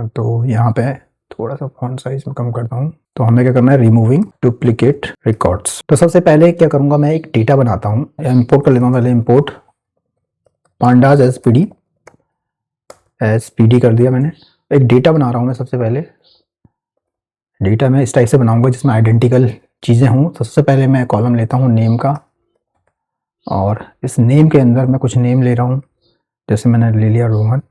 तो यहाँ पे थोड़ा सा फॉन्ट साइज में कम करता हूँ। तो हमें क्या करना है, रिमूविंग डुप्लीकेट रिकॉर्ड्स। तो सबसे पहले क्या करूँगा, मैं एक डेटा बनाता हूँ, इंपोर्ट कर लेता हूँ। पहले इंपोर्ट पांडाज एसपीडी कर दिया मैंने। एक डेटा बना रहा हूँ मैं। सबसे पहले डेटा मैं इस टाइप से बनाऊंगा जिसमें आइडेंटिकल चीज़ें हों। सबसे पहले मैं कॉलम लेता हूँ नेम का, और इस नेम के अंदर मैं कुछ नेम ले रहा हूँ। जैसे मैंने ले लिया रोहन,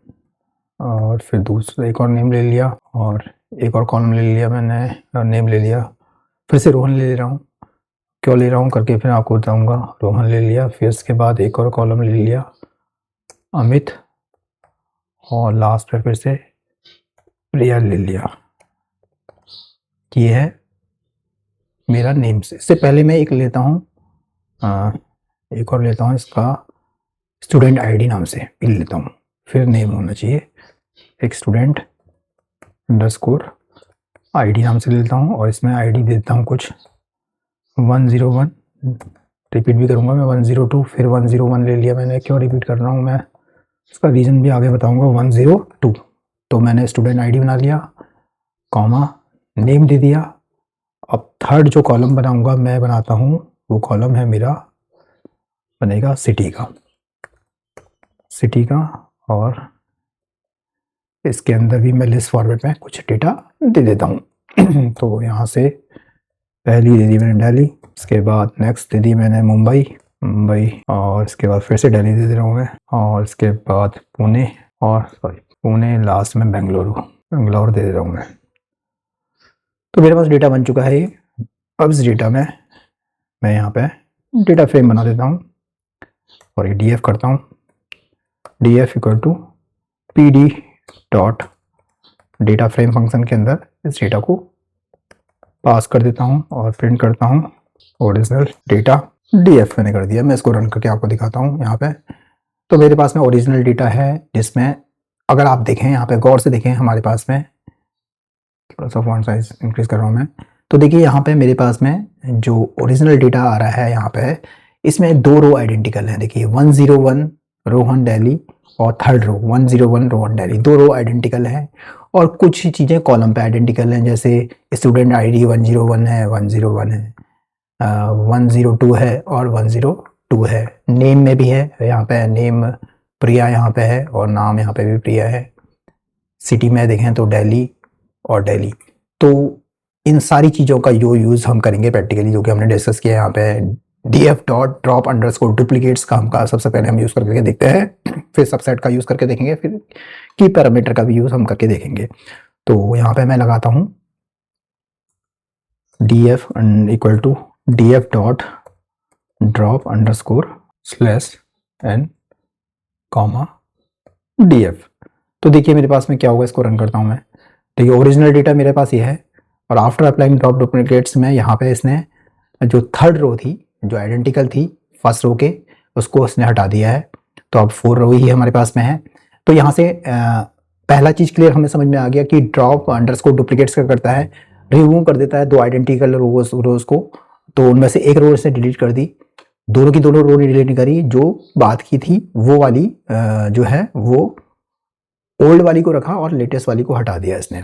और फिर दूसरा एक और नेम ले लिया, और एक और कॉलम ले लिया मैंने, और नेम ले लिया, फिर से रोहन ले रहा हूँ। क्यों ले रहा हूँ करके फिर आपको बताऊँगा। रोहन ले लिया, फिर उसके बाद एक और कॉलम ले लिया अमित, और लास्ट पे फिर से प्रिया ले लिया। ये है मेरा नेम। से इससे पहले मैं एक लेता हूँ, एक और लेता हूँ, इसका स्टूडेंट आईडी नाम से ले लेता हूँ। फिर नेम होना चाहिए एक स्टूडेंट अंडरस्कोर आईडी नाम से ले लेता हूँ, और इसमें आईडी देता हूँ कुछ 101। रिपीट भी करूँगा मैं 102, फिर 101 ले लिया मैंने। क्यों रिपीट कर रहा हूँ मैं, इसका रीज़न भी आगे बताऊँगा। 102। तो मैंने स्टूडेंट आईडी बना लिया, कॉमा नेम दे दिया। अब थर्ड जो कॉलम बनाऊंगा मैं बनाता हूँ, वो कॉलम है मेरा, बनेगा सिटी का, और इसके अंदर भी मैं लिस्ट फॉर्मेट में कुछ डेटा दे देता हूँ। तो यहाँ से पहली दे दी मैंने दिल्ली, इसके बाद नेक्स्ट दे दी मैंने मुंबई, और इसके बाद फिर से दिल्ली दे दे रहा हूँ मैं, और इसके बाद पुणे, और पुणे लास्ट में बेंगलोर दे दे रहा हूँ मैं। तो मेरे पास डेटा बन चुका है ये। अब इस डेटा में मैं यहाँ पे डेटा फ्रेम बना देता हूँ, और ये डीएफ करता हूँ। DF equal to PD dot data frame function के अंदर इस डेटा को पास कर देता हूँ, और प्रिंट करता हूँ ओरिजिनल डेटा। डीएफ मैंने कर दिया। मैं इसको रन करके आपको दिखाता हूँ यहाँ पे। तो मेरे पास में ओरिजिनल डेटा है, जिसमें अगर आप देखें यहाँ पे गौर से देखें, हमारे पास में थोड़ा सा फॉन्ट साइज इंक्रीज कर रहा हूँ मैं। तो देखिए यहाँ पे मेरे पास में जो ओरिजिनल डेटा आ रहा है यहाँ पे, इसमें दो रो आइडेंटिकल हैं। देखिए 101 रोहन दिल्ली, और थर्ड रो 101 रोहन दिल्ली, दो रो आइडेंटिकल हैं। और कुछ चीज़ें कॉलम पे आइडेंटिकल हैं, जैसे स्टूडेंट आईडी 101 है, 101 है, 102 है, और 102 है। नेम में भी है, यहाँ पे नेम प्रिया यहाँ पे है, और नाम यहाँ पे भी प्रिया है। सिटी में देखें तो दिल्ली और दिल्ली। तो इन सारी चीज़ों का जो यूज़ हम करेंगे प्रैक्टिकली, जो कि हमने डिस्कस किया यहाँ पे, df dot drop underscore duplicates का हमका सबसे पहले हम यूज़ करके देखते हैं, फिर सबसेट का यूज़ करके देखेंगे, फिर की पैरामीटर का भी यूज़ हम करके देखेंगे। तो यहाँ पे मैं लगाता हूँ df equal to df dot drop underscore slash n comma df। तो देखिए मेरे पास में क्या होगा, इसको रन करता हूँ मैं। देखिए ओरिजिनल डेटा मेरे पास ये है, और आफ्टर अप्लाइंग ड्रॉप डुप्लीकेट्स में यहाँ पे इसने जो थर्ड रो थी, जो आइडेंटिकल थी फर्स्ट रो के, उसको इसने हटा दिया है। तो अब 4 रो ही हमारे पास में है। तो यहाँ से पहला चीज़ क्लियर हमें समझ में आ गया कि ड्रॉप अंडरस्कोर डुप्लीकेट्स क्या करता है, रिमूव कर देता है दो आइडेंटिकल रोज को। तो उनमें से एक रो से डिलीट कर दी, दोनों की दोनों रो ने डिलीट नहीं करी। जो बात की थी वो वाली जो है वो ओल्ड वाली को रखा, और लेटेस्ट वाली को हटा दिया इसने।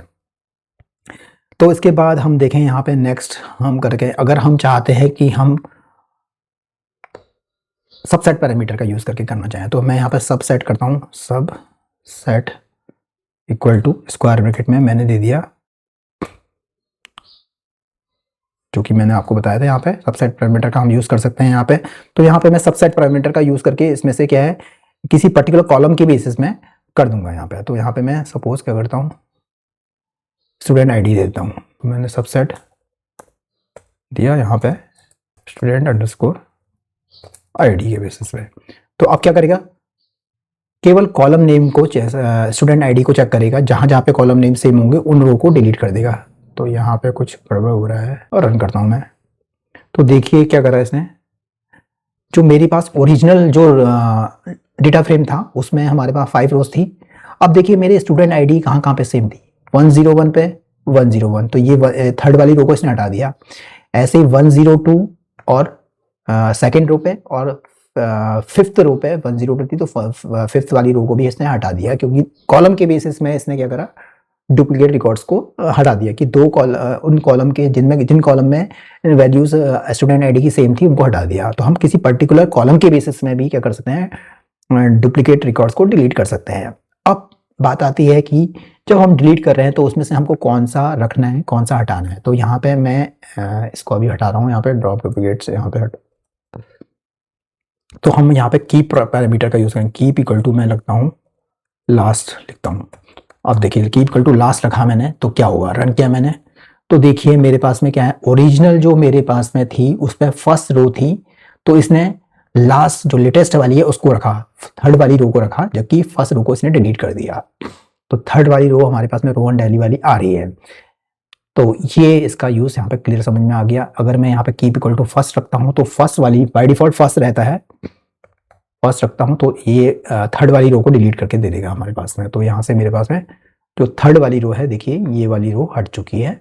तो इसके बाद हम देखें यहाँ पे नेक्स्ट हम करके, अगर हम चाहते हैं कि हम सबसेट पैरामीटर का यूज़ करके करना चाहें, तो मैं यहाँ पे सबसेट करता हूँ। Subset equal to square bracket में मैंने दे दिया, जो कि मैंने आपको बताया था यहाँ पे सबसेट पैरामीटर का हम यूज़ कर सकते हैं यहाँ पे। तो यहाँ पे मैं सबसेट पैरामीटर का यूज़ करके इसमें से क्या है, किसी पर्टिकुलर कॉलम के बेसिस में कर दूंगा यहाँ पे। तो यहाँ पे मैं सपोज क्या करता हूँ, स्टूडेंट आईडी देता हूँ। तो मैंने सबसेट दिया यहाँ पे स्टूडेंट अंडरस्कोर आईडी के बेसिस पे। तो अब क्या करेगा, केवल कॉलम नेम को स्टूडेंट आईडी को चेक करेगा, जहाँ जहाँ पे कॉलम नेम सेम होंगे उन रो को डिलीट कर देगा। तो यहाँ पे कुछ गड़बड़ हो रहा है, और रन करता हूँ मैं। तो देखिए क्या करा इसने, जो मेरे पास ओरिजिनल जो डेटा फ्रेम था उसमें हमारे पास 5 रोज थी। अब देखिए मेरे स्टूडेंट आईडी कहाँ कहाँ पे सेम थी, 101 पे 101, तो ये थर्ड वाली रो को इसने हटा दिया। ऐसे ही 102 और सेकेंड रो पे और फिफ्थ रो पे 102 थी, तो फिफ्थ वाली रो को भी इसने हटा दिया, क्योंकि कॉलम के बेसिस में इसने क्या करा, डुप्लीकेट रिकॉर्ड्स को हटा दिया कि उन कॉलम के जिन कॉलम में वैल्यूज स्टूडेंट आईडी की सेम थी उनको हटा दिया। तो हम किसी पर्टिकुलर कॉलम के बेसिस में भी क्या कर सकते हैं, डुप्लीकेट रिकॉर्ड्स को डिलीट कर सकते हैं। अब बात आती है कि जब हम डिलीट कर रहे हैं तो उसमें से हमको कौन सा रखना है, कौन सा हटाना है। तो यहाँ पे मैं इसको अभी हटा रहा हूँ, यहाँ पे ड्रॉप डुप्लीकेट से यहाँ पे तो हम यहाँ पे कीप पैरामीटर का यूज करेंगे। कीप इक्वल टू मैं लगता हूँ लास्ट लिखता हूँ। अब देखिए कीप इक्वल टू लास्ट रखा मैंने, तो क्या होगा, रन किया मैंने, तो देखिए मेरे पास में क्या है, ओरिजिनल जो मेरे पास में थी उस पर फर्स्ट रो थी, तो इसने लास्ट जो लेटेस्ट वाली है उसको रखा, थर्ड वाली रो को रखा, जबकि फर्स्ट रो को इसने डिलीट कर दिया। तो थर्ड वाली रो हमारे पास में रोहन डेली वाली आ रही है। तो ये इसका यूज यहाँ पे क्लियर समझ में आ गया। अगर मैं यहाँ पे कीप इक्वल टू फर्स्ट रखता हूँ तो फर्स्ट वाली बाय डिफॉल्ट फर्स्ट रहता है, फर्स्ट रखता हूँ तो ये थर्ड वाली रो को डिलीट करके दे देगा हमारे पास में। तो यहाँ से मेरे पास में जो थर्ड वाली रो है, देखिए ये वाली रो हट चुकी है।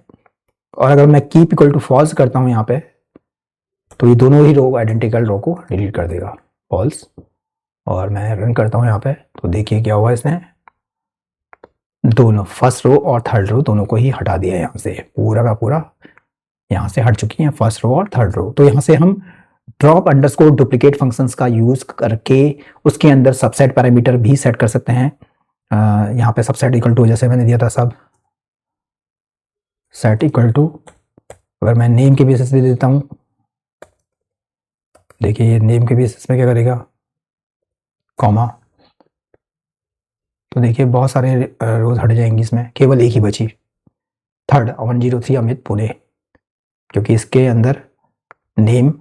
और अगर मैं कीप इक्वल टू फॉल्स करता हूँ यहाँ पे, तो ये दोनों ही रो आइडेंटिकल रो को डिलीट कर देगा, फॉल्स। और मैं रन करता हूँ यहाँ पे, तो देखिए क्या हुआ, इसने दोनों फर्स्ट रो और थर्ड रो दोनों को ही हटा दिया है। यहाँ से पूरा का पूरा यहाँ से हट चुकी है फर्स्ट रो और थर्ड रो। तो यहाँ से हम ड्रॉप अंडरस्कोर डुप्लीकेट फंक्शंस का यूज करके उसके अंदर सबसेट पैरामीटर भी सेट कर सकते हैं। यहाँ पे सबसेट इक्वल टू जैसे मैंने दिया था, सब सेट इक्वल टू, अगर मैं नेम के बेसिस पे देता हूँ, देखिए ये नेम के बेसिस पे क्या करेगा, कॉमा, तो देखिए बहुत सारे रोज हट जाएंगी, इसमें केवल एक ही बची, थर्ड 103 अमित पुणे, क्योंकि इसके अंदर नेम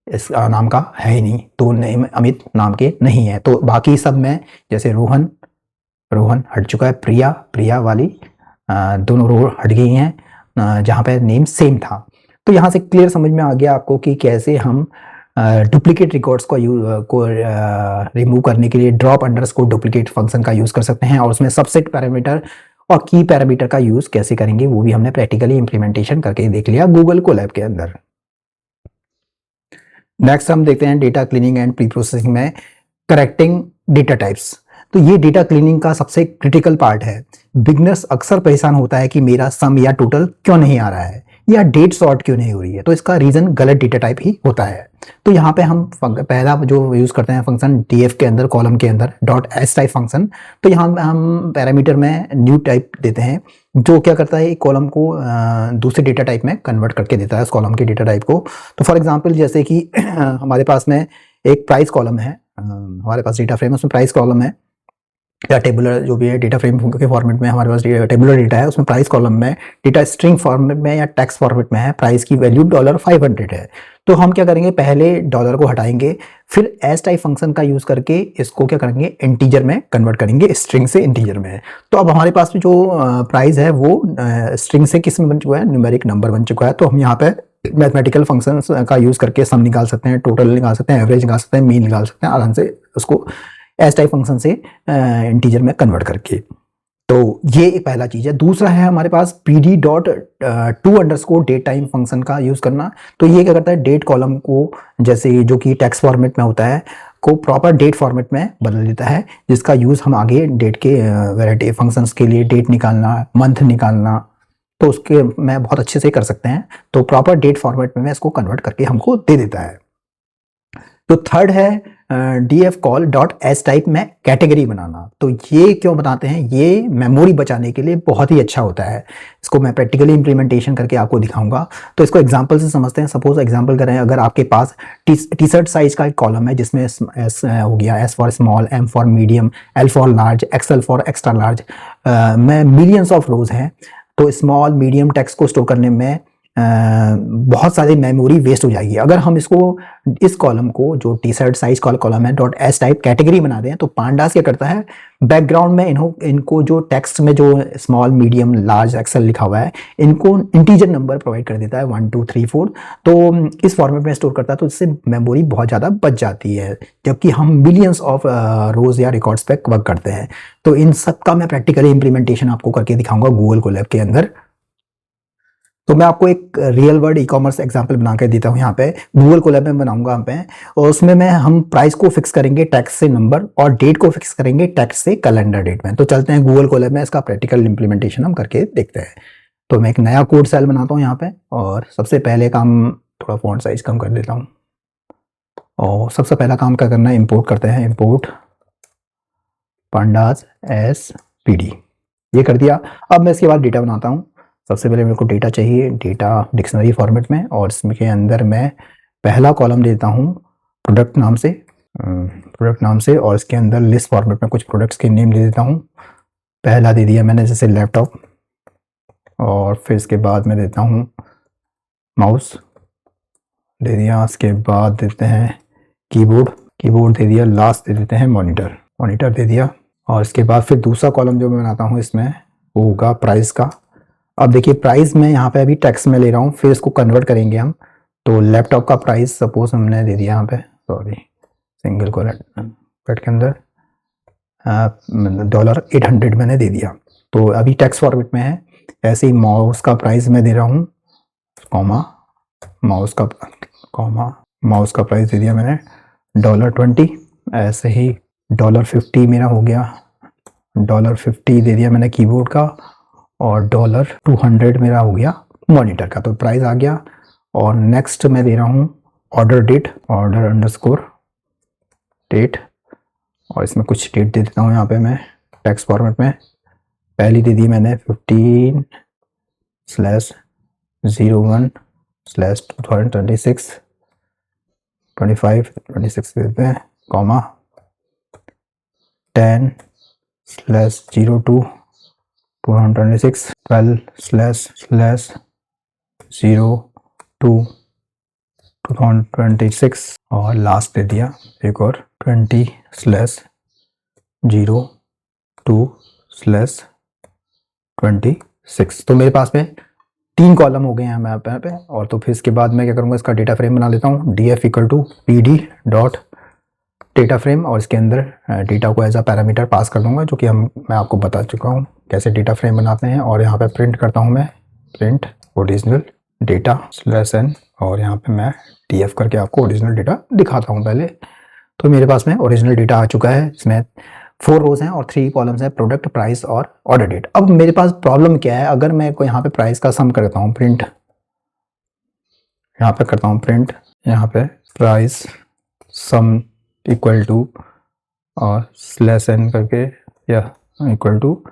इस नाम का है ही नहीं, तो नेम अमित नाम के नहीं है। तो बाकी सब में जैसे रोहन हट चुका है, प्रिया वाली दोनों रो हट गई हैं जहाँ पे नेम सेम था। तो यहाँ से क्लियर समझ में आ गया आपको कि कैसे हम डुप्लीकेट रिकॉर्ड्स को रिमूव करने के लिए ड्रॉप अंडरस्कोर डुप्लीकेट फंक्शन का यूज कर सकते हैं, और उसमें सबसेट पैरामीटर और की पैरामीटर का यूज कैसे करेंगे वो भी हमने प्रैक्टिकली इंप्लीमेंटेशन करके देख लिया गूगल कोलैब के अंदर। नेक्स्ट हम देखते हैं data cleaning and preprocessing में करेक्टिंग डेटा टाइप्स। तो ये डेटा क्लीनिंग का सबसे क्रिटिकल पार्ट है। बिगनर्स अक्सर परेशान होता है कि मेरा सम या टोटल क्यों नहीं आ रहा है या डेट सॉर्ट क्यों नहीं हो रही है। तो इसका रीजन गलत डेटा टाइप ही होता है। तो यहाँ पे हम पहला जो यूज करते हैं फंक्शन डीएफ के अंदर, कॉलम के अंदर डॉट एस टाइप फंक्शन। तो यहाँ हम पैरामीटर में न्यू टाइप देते हैं, जो क्या करता है एक कॉलम को दूसरे डेटा टाइप में कन्वर्ट करके देता है उस कॉलम के डेटा टाइप को। तो फॉर एग्जांपल जैसे कि हमारे पास में एक प्राइस कॉलम है, हमारे पास डेटा फ्रेम है, उसमें प्राइस कॉलम है या टेबुलर जो भी है डेटा फ्रेम के फॉर्मेट में हमारे पास टेबुलर डेटा है, उसमें प्राइस कॉलम में डेटा स्ट्रिंग फॉर्मेट में या टेक्स्ट फॉर्मेट में है, प्राइस की वैल्यू $500 है। तो हम क्या करेंगे, पहले डॉलर को हटाएंगे, फिर एस टाइप फंक्शन का यूज करके इसको क्या करेंगे, इंटीजर में कन्वर्ट करेंगे, स्ट्रिंग से इंटीजर में। तो अब हमारे पास जो प्राइस है वो स्ट्रिंग से किस में बन चुका है, न्यूमेरिक नंबर बन चुका है। तो हम यहाँ पे मैथमेटिकल फंक्शंस का यूज करके सम निकाल सकते हैं, टोटल निकाल सकते हैं, एवरेज निकाल सकते हैं, मीन निकाल सकते हैं, आराम से उसको एस टाइप फंक्शन से इंटीजर में कन्वर्ट करके। तो ये एक पहला चीज है। दूसरा है हमारे पास pd dot to underscore date time function का यूज करना। तो ये क्या करता है, डेट कॉलम को जैसे जो कि टेक्स्ट फॉर्मेट में होता है को प्रॉपर डेट फॉर्मेट में बदल देता है, जिसका यूज हम आगे डेट के वैरायटी फंक्शंस के लिए डेट निकालना, मंथ निकालना, तो उसके में बहुत अच्छे से कर सकते हैं। तो प्रॉपर डेट फॉर्मेट में इसको कन्वर्ट करके हमको दे देता है। तो थर्ड है df call dot as type में कैटेगरी बनाना। तो ये क्यों बनाते हैं, ये मेमोरी बचाने के लिए बहुत ही अच्छा होता है। इसको मैं प्रैक्टिकली इंप्लीमेंटेशन करके आपको दिखाऊंगा। तो इसको एग्जांपल से समझते हैं। सपोज एग्जांपल करें, अगर आपके पास टी शर्ट साइज का एक कॉलम है जिसमें एस हो गया, S for small, M for medium, L for large, XL for extra large, में मिलियंस ऑफ रोज हैं। तो स्मॉल मीडियम टेक्स्ट को स्टोर करने में बहुत सारी मेमोरी वेस्ट हो जाएगी। अगर हम इसको इस कॉलम को जो टी शर्ट साइज कॉलम है डॉट एस टाइप कैटेगरी बना दें तो पांडास क्या करता है, बैकग्राउंड में इनको जो टेक्स्ट में जो स्मॉल मीडियम लार्ज एक्सेल लिखा हुआ है इनको इंटीजर नंबर प्रोवाइड कर देता है 1 2 3 4, तो इस फॉर्मेट में स्टोर करता है, तो इससे मेमोरी बहुत ज़्यादा बच जाती है, जबकि हम मिलियंस ऑफ रोज या रिकॉर्ड्स पे वर्क करते हैं। तो इन सब का मैं प्रैक्टिकली इंप्लीमेंटेशन आपको करके दिखाऊंगा गूगल कोलैब के अंदर। तो मैं आपको एक real world e commerce example बना के देता हूँ यहाँ पे, गूगल कोलैब में बनाऊंगा यहाँ पे, और उसमें हम प्राइस को फिक्स करेंगे टेक्स्ट से नंबर और डेट को फिक्स करेंगे टेक्स्ट से कैलेंडर डेट में। तो चलते हैं गूगल कोलैब में, इसका प्रैक्टिकल इंप्लीमेंटेशन हम करके देखते हैं। तो मैं एक नया कोड सेल बनाता हूँ यहाँ पे, और सबसे पहले काम थोड़ा फॉन्ट साइज कम कर देता हूँ, और सबसे पहला काम क्या करना है, इम्पोर्ट करते हैं, import pandas S P D, ये कर दिया। अब मैं इसके बाद डेटा बनाता हूँ। सबसे पहले मेरे को डेटा चाहिए, डेटा डिक्शनरी फॉर्मेट में, और इसके अंदर मैं पहला कॉलम देता हूँ प्रोडक्ट नाम से, और इसके अंदर लिस्ट फॉर्मेट में कुछ प्रोडक्ट्स के नेम दे देता हूँ। पहला दे दिया मैंने जैसे लैपटॉप, और फिर इसके बाद मैं देता हूँ माउस दे दिया, इसके बाद देते हैं कीबोर्ड दे दिया, लास्ट दे देते हैं मॉनिटर दे दिया। और इसके बाद फिर दूसरा कॉलम जो मैं बनाता हूँ इसमें वो होगा प्राइस का। अब देखिए प्राइस में यहाँ पे अभी टेक्स्ट में ले रहा हूँ, फिर इसको कन्वर्ट करेंगे हम। तो लैपटॉप का प्राइस सपोज हमने दे दिया यहाँ पे, सॉरी सिंगल कोट के अंदर $800 मैंने दे दिया, तो अभी टेक्स्ट फॉर्मेट में है। ऐसे ही माउस का प्राइस मैं दे रहा हूँ, माउस का प्राइस दे दिया मैंने $20। ऐसे ही $50 मेरा हो गया, $50 दे दिया मैंने कीबोर्ड का, और $200 मेरा हो गया मॉनिटर का। तो प्राइस आ गया। और नेक्स्ट मैं दे रहा हूँ ऑर्डर अंडरस्कोर डेट, और इसमें कुछ डेट दे देता हूँ यहाँ पे मैं टेक्स्ट फॉर्मेट में। पहली दे दी मैंने 15/01/2026, 25/26 देते हैं, कॉमा 10/02/2026, 12/02/2026, और लास्ट दे दिया एक और 20/02/26। तो मेरे पास में 3 कॉलम हो गए हैं यहाँ पे। और तो फिर इसके बाद मैं क्या करूँगा, इसका डेटा फ्रेम बना लेता हूँ, df = pd dot data frame, और इसके अंदर डेटा को एज अ पैरामीटर पास कर दूंगा, जो कि मैं आपको बता चुका हूँ कैसे डेटा फ्रेम बनाते हैं। और यहाँ पे प्रिंट करता हूँ मैं, प्रिंट ओरिजिनल डेटा /n, और यहाँ पे मैं df करके आपको ओरिजिनल डेटा दिखाता हूँ पहले। तो मेरे पास में ओरिजिनल डेटा आ चुका है, इसमें 4 रोज हैं और 3 कॉलम्स हैं, प्रोडक्ट, प्राइस और ऑर्डर डेट। अब मेरे पास प्रॉब्लम क्या है, अगर मैं को यहाँ पे प्राइस का सम करता हूँ, प्रिंट यहाँ पे करता हूँ, प्रिंट यहाँ पे प्राइस सम इक्वल टू और /n करके, या इक्वल टू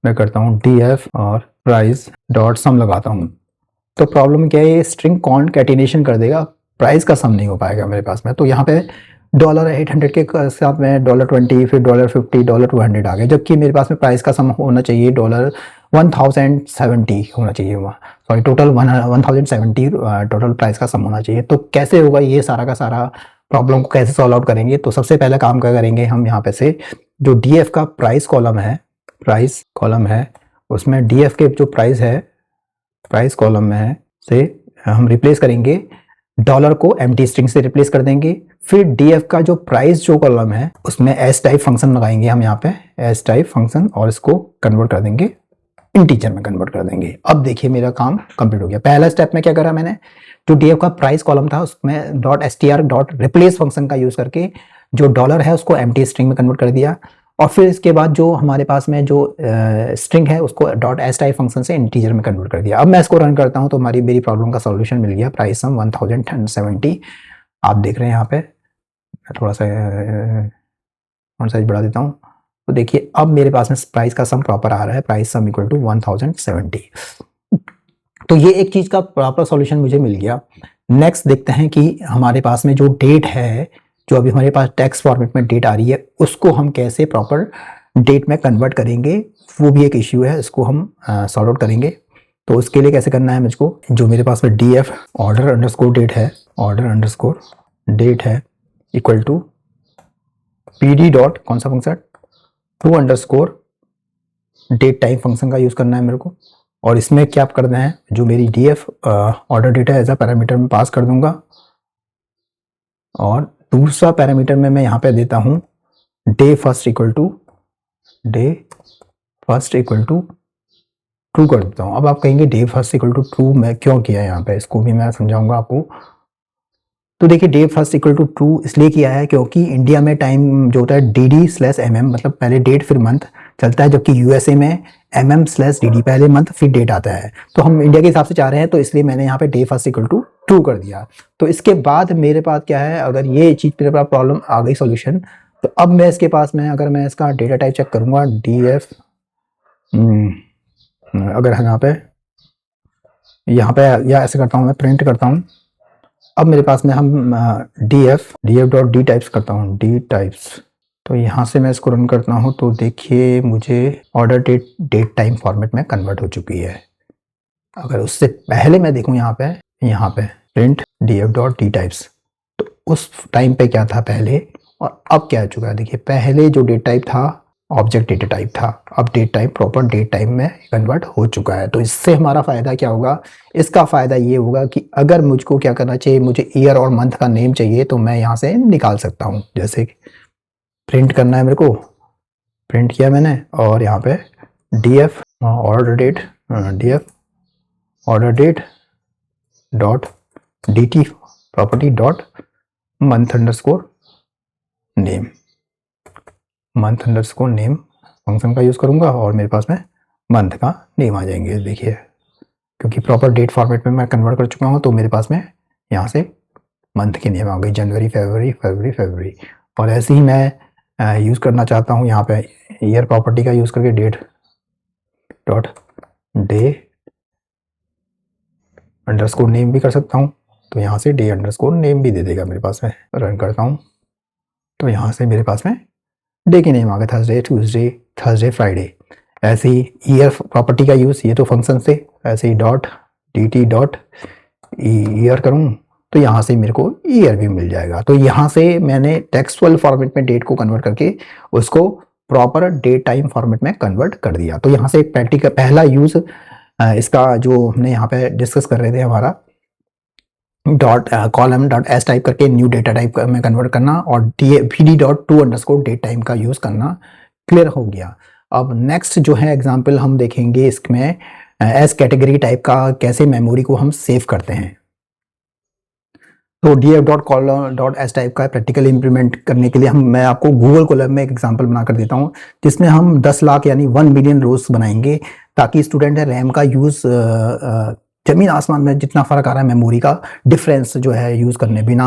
मैं करता हूँ df और प्राइस डॉट सम लगाता हूँ। तो प्रॉब्लम क्या है, ये स्ट्रिंग कॉन्कैटिनेशन कर देगा, प्राइस का सम नहीं हो पाएगा मेरे पास में। तो यहाँ पे $800 के साथ में $20, फिर $50, $200 आ गए, जबकि मेरे पास में प्राइस का सम होना चाहिए $1070 होना चाहिए, सॉरी टोटल 1070 टोटल प्राइस का सम होना चाहिए। तो कैसे होगा ये सारा का सारा, प्रॉब्लम को कैसे सॉल्व आउट करेंगे। तो सबसे पहला काम क्या करेंगे हम, यहाँ पे से जो डीएफ का प्राइस कॉलम है उसमें डीएफ के जो प्राइस है, प्राइस कॉलम में है से हम रिप्लेस करेंगे, डॉलर को एम्प्टी स्ट्रिंग से रिप्लेस कर देंगे। फिर डीएफ का जो प्राइस जो कॉलम है उसमें एस टाइप फंक्शन लगाएंगे हम यहाँ पे, एस टाइप फंक्शन, और इसको कन्वर्ट कर देंगे, इंटीजर में कन्वर्ट कर देंगे। अब देखिए मेरा काम कंप्लीट हो गया। पहला स्टेप में क्या करा मैंने, जो डीएफ का प्राइस कॉलम था उसमें .str.replace फंक्शन का यूज करके जो डॉलर है उसको एम्प्टी स्ट्रिंग में कन्वर्ट कर दिया। और फिर इसके बाद जो हमारे पास में जो स्ट्रिंग है उसको .s टाइप फंक्शन से इंटीजर में कन्वर्ट कर दिया। अब मैं इसको रन करता हूं तो मेरी प्रॉब्लम का सॉल्यूशन मिल गया, प्राइस सम 1070। आप देख रहे हैं यहाँ पे, थोड़ा सा फॉन्ट साइज बढ़ा देता हूँ, तो देखिए अब मेरे पास में प्राइस का सम प्रॉपर आ रहा है, प्राइस सम इक्वल टू 1070। तो ये एक चीज का प्रॉपर सॉल्यूशन मुझे मिल गया। नेक्स्ट देखते हैं कि हमारे पास में जो डेट है, जो अभी हमारे पास टेक्स्ट फॉर्मेट में डेट आ रही है, उसको हम कैसे प्रॉपर डेट में कन्वर्ट करेंगे, वो भी एक इश्यू है, इसको हम सॉल्व आउट करेंगे। तो उसके लिए कैसे करना है मुझको, जो मेरे पास में df ऑर्डर अंडरस्कोर डेट है, ऑर्डर अंडरस्कोर डेट है इक्वल टू pd डॉट कौन सा function, to underscore date time function का यूज करना है मेरे को। और इसमें क्या करना है, जो मेरी df order data as a parameter में पास कर दूंगा, और दूसरा पैरामीटर में मैं यहाँ पे देता हूँ day first equal to true कर देता हूँ। अब आप कहेंगे day first equal to true मैं क्यों किया है यहाँ पे, इसको भी मैं समझाऊंगा आपको। तो देखिए day first equal to true इसलिए किया है क्योंकि इंडिया में टाइम जो होता है dd/mm, मतलब पहले डेट फिर मंथ चलता है, जबकि यूएसए में mm/dd, पहले मंथ फिर डेट आता है। तो हम इंडिया के हिसाब से चाह रहे हैं, तो इसलिए मैंने यहाँ पे day first equal to true कर दिया। तो इसके बाद मेरे पास क्या है, अगर ये चीज़ मेरे पास प्रॉब्लम आ गई सॉल्यूशन, तो अब मैं इसके पास में अगर मैं इसका डेटा टाइप चेक करूँगा df, अगर यहाँ पे या ऐसे करता हूँ, मैं प्रिंट करता हूँ। अब मेरे पास में हम df डॉट डी टाइप्स करता हूँ, डी टाइप्स। तो यहाँ से मैं इसको रन करता हूँ, तो देखिए मुझे ऑर्डर डेट टाइम फॉर्मेट में कन्वर्ट हो चुकी है। अगर उससे पहले मैं देखूँ यहाँ पे print df dot D types, तो उस टाइम पे क्या था पहले और अब क्या हो चुका है। देखिए पहले जो डेट टाइप था ऑब्जेक्ट डेटा टाइप था, अब date type proper date time में कन्वर्ट हो चुका है। तो इससे हमारा फ़ायदा क्या होगा, इसका फ़ायदा ये होगा कि अगर मुझको क्या करना चाहिए, मुझे ईयर और मंथ का नेम चाहिए, तो मैं यहाँ से निकाल सकता हूँ। जैसे प्रिंट करना है मेरे को, प्रिंट किया मैंने, और यहाँ पे df order date dot dt property dot month underscore name function का यूज़ करूँगा, और मेरे पास में मंथ का नेम आ जाएंगे। देखिए क्योंकि प्रॉपर डेट फॉर्मेट में मैं कन्वर्ट कर चुका हूँ, तो मेरे पास में यहाँ से मंथ के नेम आ गए, जनवरी, फरवरी। और ऐसे ही मैं यूज़ करना चाहता हूँ यहाँ पे ईयर प्रॉपर्टी का यूज़ करके date dot day underscore name भी कर सकता हूँ। तो यहाँ से डे अंडरस्कोर नेम भी दे देगा मेरे पास में। रन करता हूँ तो यहाँ से मेरे पास में डे के नेम आ गए, थर्सडे, ट्यूसडे, थर्सडे, फ्राइडे। ऐसे ही ईयर प्रॉपर्टी का यूज़, ये तो फंक्शन से, ऐसे ही डॉट dt डॉट ईयर करूँ तो यहाँ से मेरे को ईयर भी मिल जाएगा। तो यहाँ से मैंने टेक्सुअल फॉर्मेट में डेट को कन्वर्ट करके उसको प्रॉपर डेट टाइम फॉर्मेट में कन्वर्ट कर दिया। तो यहाँ से एक प्रैक्टिकल पहला यूज़ इसका जो हमने यहाँ पे डिस्कस कर रहे थे, हमारा dot column dot as type करके न्यू डेटा टाइप में कन्वर्ट करना, और pd dot to underscore date time का यूज़ करना क्लियर हो गया। अब नेक्स्ट जो है एग्जांपल हम देखेंगे, इसमें एस कैटेगरी टाइप का कैसे मेमोरी को हम सेव करते हैं। तो df dot column dot as type का प्रैक्टिकल इंप्लीमेंट करने के लिए मैं आपको गूगल कोलैब में एक एग्जांपल बना कर देता हूँ, जिसमें हम 10 लाख यानी 1 मिलियन रोज बनाएंगे, ताकि स्टूडेंट है रैम का यूज़ जमीन आसमान में जितना फ़र्क आ रहा है मेमोरी का डिफरेंस जो है यूज़ करने बिना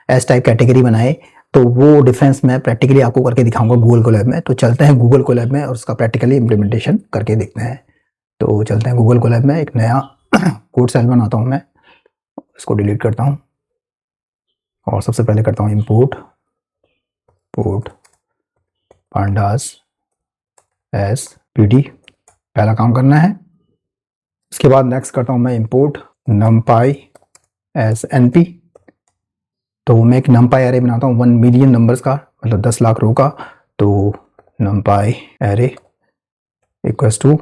एस टाइप कैटेगरी बनाए, तो वो डिफरेंस मैं प्रैक्टिकली आपको करके दिखाऊंगा गूगल कोलैब में। तो चलते हैं गूगल कोलैब में और उसका प्रैक्टिकली इम्प्लीमेंटेशन करके देखते हैं। तो चलते हैं गूगल कोलैब में, एक नया कोड सेल बनाता हूँ मैं, इसको डिलीट करता हूँ और सबसे पहले करता हूँ इंपोर्ट pandas as pd, पहला काम करना है। इसके बाद नेक्स्ट करता हूँ मैं इंपोर्ट numpy as np। तो मैं एक numpy एरे बनाता हूँ 1 मिलियन नंबर्स का, मतलब 10 लाख रो का। तो numpy array equals to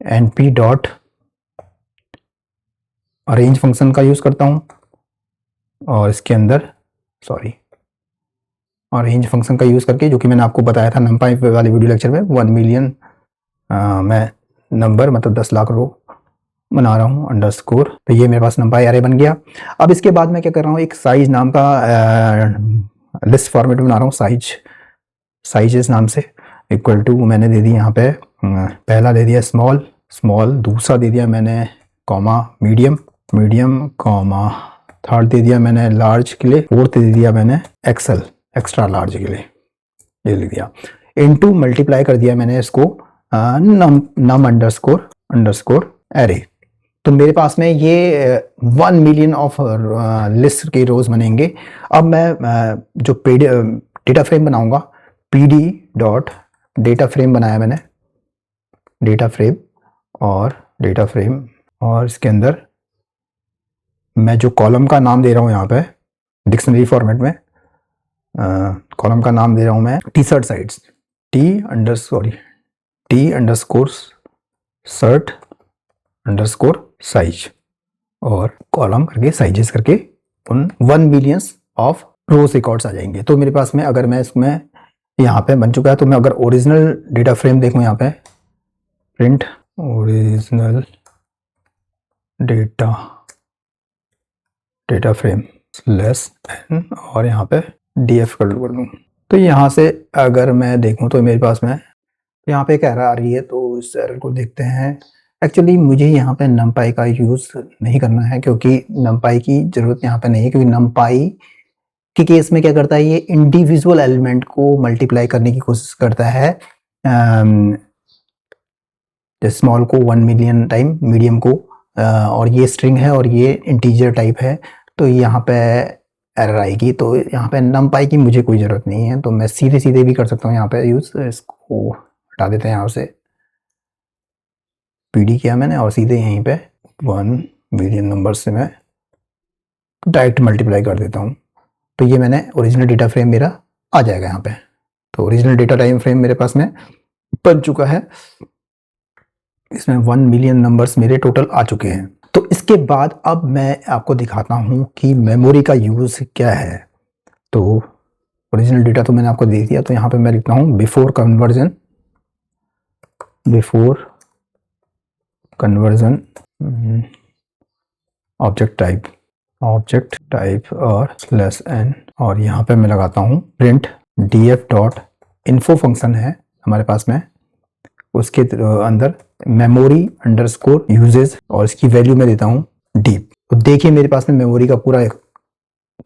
np dot arange function का यूज़ करता हूँ, और इसके अंदर अरेंज फंक्शन का यूज़ करके, जो कि मैंने आपको बताया था numpy वाले वीडियो लेक्चर में, 1 मिलियन मैं नंबर मतलब 10 लाख रो बना रहा हूँ अंडरस्कोर। तो ये मेरे पास numpy एरे बन गया। अब इसके बाद मैं क्या कर रहा हूँ, एक साइज नाम का लिस्ट फॉर्मेट बना रहा हूँ, साइजेस नाम से, इक्वल टू मैंने दे दी यहाँ पे पहला दे दिया स्मॉल, दूसरा दे दिया मैंने कॉमा मीडियम कॉमा, थर्ड दे दिया मैंने लार्ज के लिए, फोर्थ दे दिया मैंने एक्स्ट्रा लार्ज के लिए, ये लिख दिया। इनटू मल्टीप्लाई कर दिया मैंने इसको नम अंडरस्कोर एरे। तो मेरे पास में ये 1 मिलियन ऑफ लिस्ट के रोज बनेंगे। अब मैं जो डेटा फ्रेम बनाऊंगा, pd डॉट डेटा फ्रेम बनाया मैंने, डेटा फ्रेम, और डेटा फ्रेम, और इसके अंदर मैं जो कॉलम का नाम दे रहा हूँ यहाँ पे डिक्शनरी फॉर्मेट में, कॉलम का नाम दे रहा हूँ मैं टी सर्ट साइड्स, T underscore shirt underscore size, और कॉलम करके साइजेस करके उन 1 मिलियंस ऑफ रोज रिकॉर्ड्स आ जाएंगे। तो मेरे पास में अगर मैं इसमें यहाँ पे बन चुका है, तो मैं अगर ओरिजिनल डेटा फ्रेम देखूँ यहाँ पे, print original data frame /n और यहाँ पे df कर दूँ, तो यहाँ से अगर मैं देखूँ तो मेरे पास में यहाँ पे एक एरर आ रही है। तो इस एरर को देखते हैं। एक्चुअली मुझे यहाँ पे numpy का यूज़ नहीं करना है, क्योंकि numpy की ज़रूरत यहाँ पे नहीं है, क्योंकि numpy के केस में क्या करता है, ये इंडिविजुअल एलिमेंट को मल्टीप्लाई करने की कोशिश करता है, स्मॉल को 1 मिलियन टाइम, मीडियम को, और ये स्ट्रिंग है और ये इंटीजर टाइप है, तो यहाँ पे एरर आएगी। तो यहाँ पे numpy की मुझे कोई ज़रूरत नहीं है, तो मैं सीधे भी कर सकता हूँ यहाँ पे यूज़। इसको हटा देते हैं यहाँ से, PD किया मैंने और सीधे यहीं पे 1 मिलियन नंबर से मैं डायरेक्ट मल्टीप्लाई कर देता हूँ। तो ये मैंने ओरिजिनल डेटा फ्रेम मेरा आ जाएगा यहाँ पे। तो ओरिजिनल डेटा टाइम फ्रेम मेरे पास में बन चुका है, इसमें 1 मिलियन नंबर्स मेरे टोटल आ चुके हैं। तो इसके बाद अब मैं आपको दिखाता हूँ कि मेमोरी का यूज़ क्या है। तो ओरिजिनल डेटा तो मैंने आपको दे दिया, तो यहाँ पे मैं लिखता हूँ बिफोर कन्वर्जन ऑब्जेक्ट टाइप और /n, और यहाँ पे मैं लगाता हूँ प्रिंट df.info फंक्शन है हमारे पास में, उसके अंदर मेमोरी अंडरस्कोर यूजेज, और इसकी वैल्यू मैं देता हूँ डीप। तो देखिए मेरे पास में मेमोरी का पूरा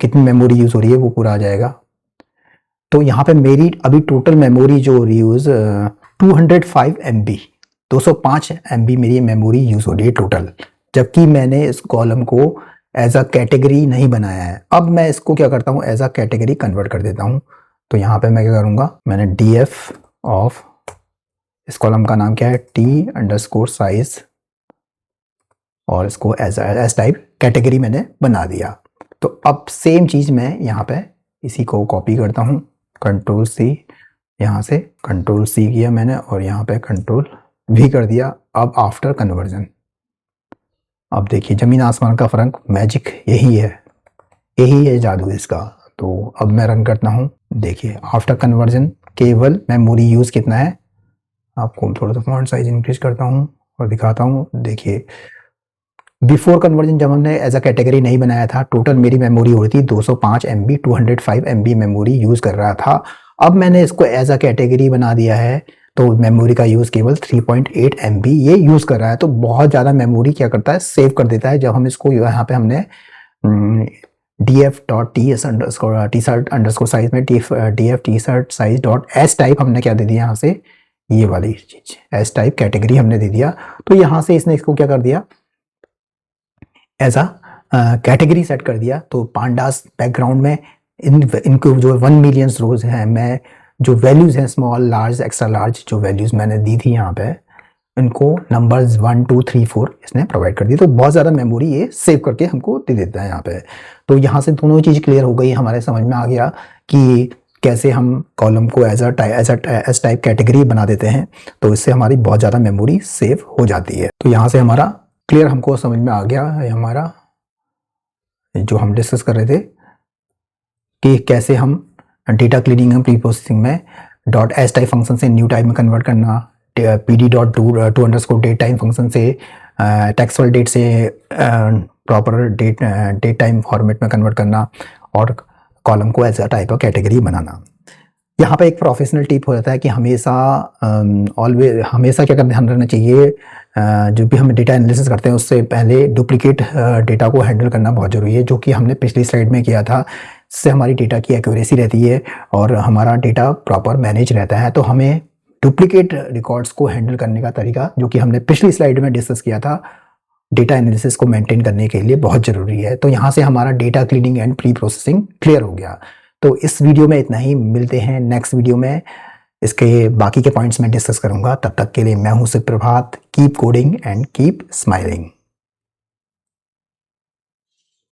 कितनी मेमोरी यूज हो रही है वो पूरा आ जाएगा। तो यहाँ पे मेरी अभी टोटल मेमोरी जो हो रही है 205 MB, 205 MB मेरी मेमोरी यूज हो रही है टोटल, जबकि मैंने इस कॉलम को एज अ कैटेगरी नहीं बनाया है। अब मैं इसको क्या करता हूँ, एज अ कैटेगरी कन्वर्ट कर देता हूँ। तो यहाँ पे मैं क्या करूँगा, मैंने df ऑफ, इस कॉलम का नाम क्या है, t_size, और इसको एज टाइप कैटेगरी मैंने बना दिया। तो अब सेम चीज़ मैं यहाँ पे इसी को कॉपी करता हूँ, Ctrl+C, यहाँ से Ctrl+C किया मैंने और यहाँ पे Ctrl+V कर दिया। अब आफ्टर कन्वर्जन, अब देखिए ज़मीन आसमान का फ़र्क, मैजिक यही है जादू इसका। तो अब मैं रन करता हूँ, देखिए आफ्टर कन्वर्जन केवल मेमोरी यूज़ कितना है, आपको थोड़ा सा फॉन्ट साइज इंक्रीज करता हूँ और दिखाता हूँ। देखिए बिफोर कन्वर्जन जब हमने एज अ कैटेगरी नहीं बनाया था, टोटल मेरी मेमोरी हो रही थी 205 MB, 205 MB मेमोरी यूज़ कर रहा था। अब मैंने इसको एज अ कैटेगरी बना दिया है, तो मेमोरी का यूज़ केवल 3.8 MB ये यूज़ कर रहा है। तो बहुत ज़्यादा मेमोरी क्या करता है, सेव कर देता है। जब हम इसको यहाँ पे हमने df.tsert_size में df_tsert_size.s टाइप हमने क्या दे दिया यहाँ से, ये वाली चीज एस टाइप कैटेगरी हमने दे दिया। तो यहाँ से इसने इसको क्या कर दिया, एज अ कैटेगरी सेट कर दिया। तो पांडास बैकग्राउंड में इनको जो 1 मिलियन रोज हैं, मैं जो वैल्यूज हैं स्मॉल लार्ज एक्स्ट्रा लार्ज जो वैल्यूज मैंने दी थी यहाँ पे, इनको नंबर्स 1 2 3 4 इसने प्रोवाइड कर दी। तो बहुत ज़्यादा मेमोरी ये सेव करके हमको दे देता है यहाँ पे। तो यहाँ से दोनों चीज़ क्लियर हो गई, हमारे समझ में आ गया कि कैसे हम कॉलम को एज टाइप कैटेगरी बना देते हैं। तो इससे हमारी बहुत ज़्यादा मेमोरी सेव हो जाती है। तो यहाँ से हमारा क्लियर हमको समझ में आ गया है, हमारा जो हम डिस्कस कर रहे थे कि कैसे हम data cleaning and preprocessing में .s टाइप फंक्शन से न्यू टाइप में कन्वर्ट करना, pd.to_date टाइम फंक्शन से टेक्सुअल डेट से प्रॉपर डेट टाइम फॉर्मेट में कन्वर्ट करना, और कॉलम को as a type of category बनाना। यहाँ पे एक प्रोफेशनल टिप हो जाता है कि हमेशा क्या करना ध्यान रखना चाहिए, जो भी हम डेटा एनालिसिस करते हैं उससे पहले डुप्लीकेट डेटा को हैंडल करना बहुत ज़रूरी है, जो कि हमने पिछली स्लाइड में किया था। इससे हमारी डेटा की एक्यूरेसी रहती है और हमारा डेटा प्रॉपर मैनेज रहता है। तो हमें डुप्लीकेट रिकॉर्ड्स को हैंडल करने का तरीका, जो कि हमने पिछली स्लाइड में डिस्कस किया था, डेटा एनालिसिस को मेंटेन करने के लिए बहुत ज़रूरी है। तो यहाँ से हमारा data cleaning and pre processing clear हो गया। तो इस वीडियो में इतना ही, मिलते हैं नेक्स्ट वीडियो में इसके बाकी के पॉइंट्स मैं डिस्कस करूंगा। तब तक के लिए मैं हूं Shiv Prabhat. Keep coding and keep smiling.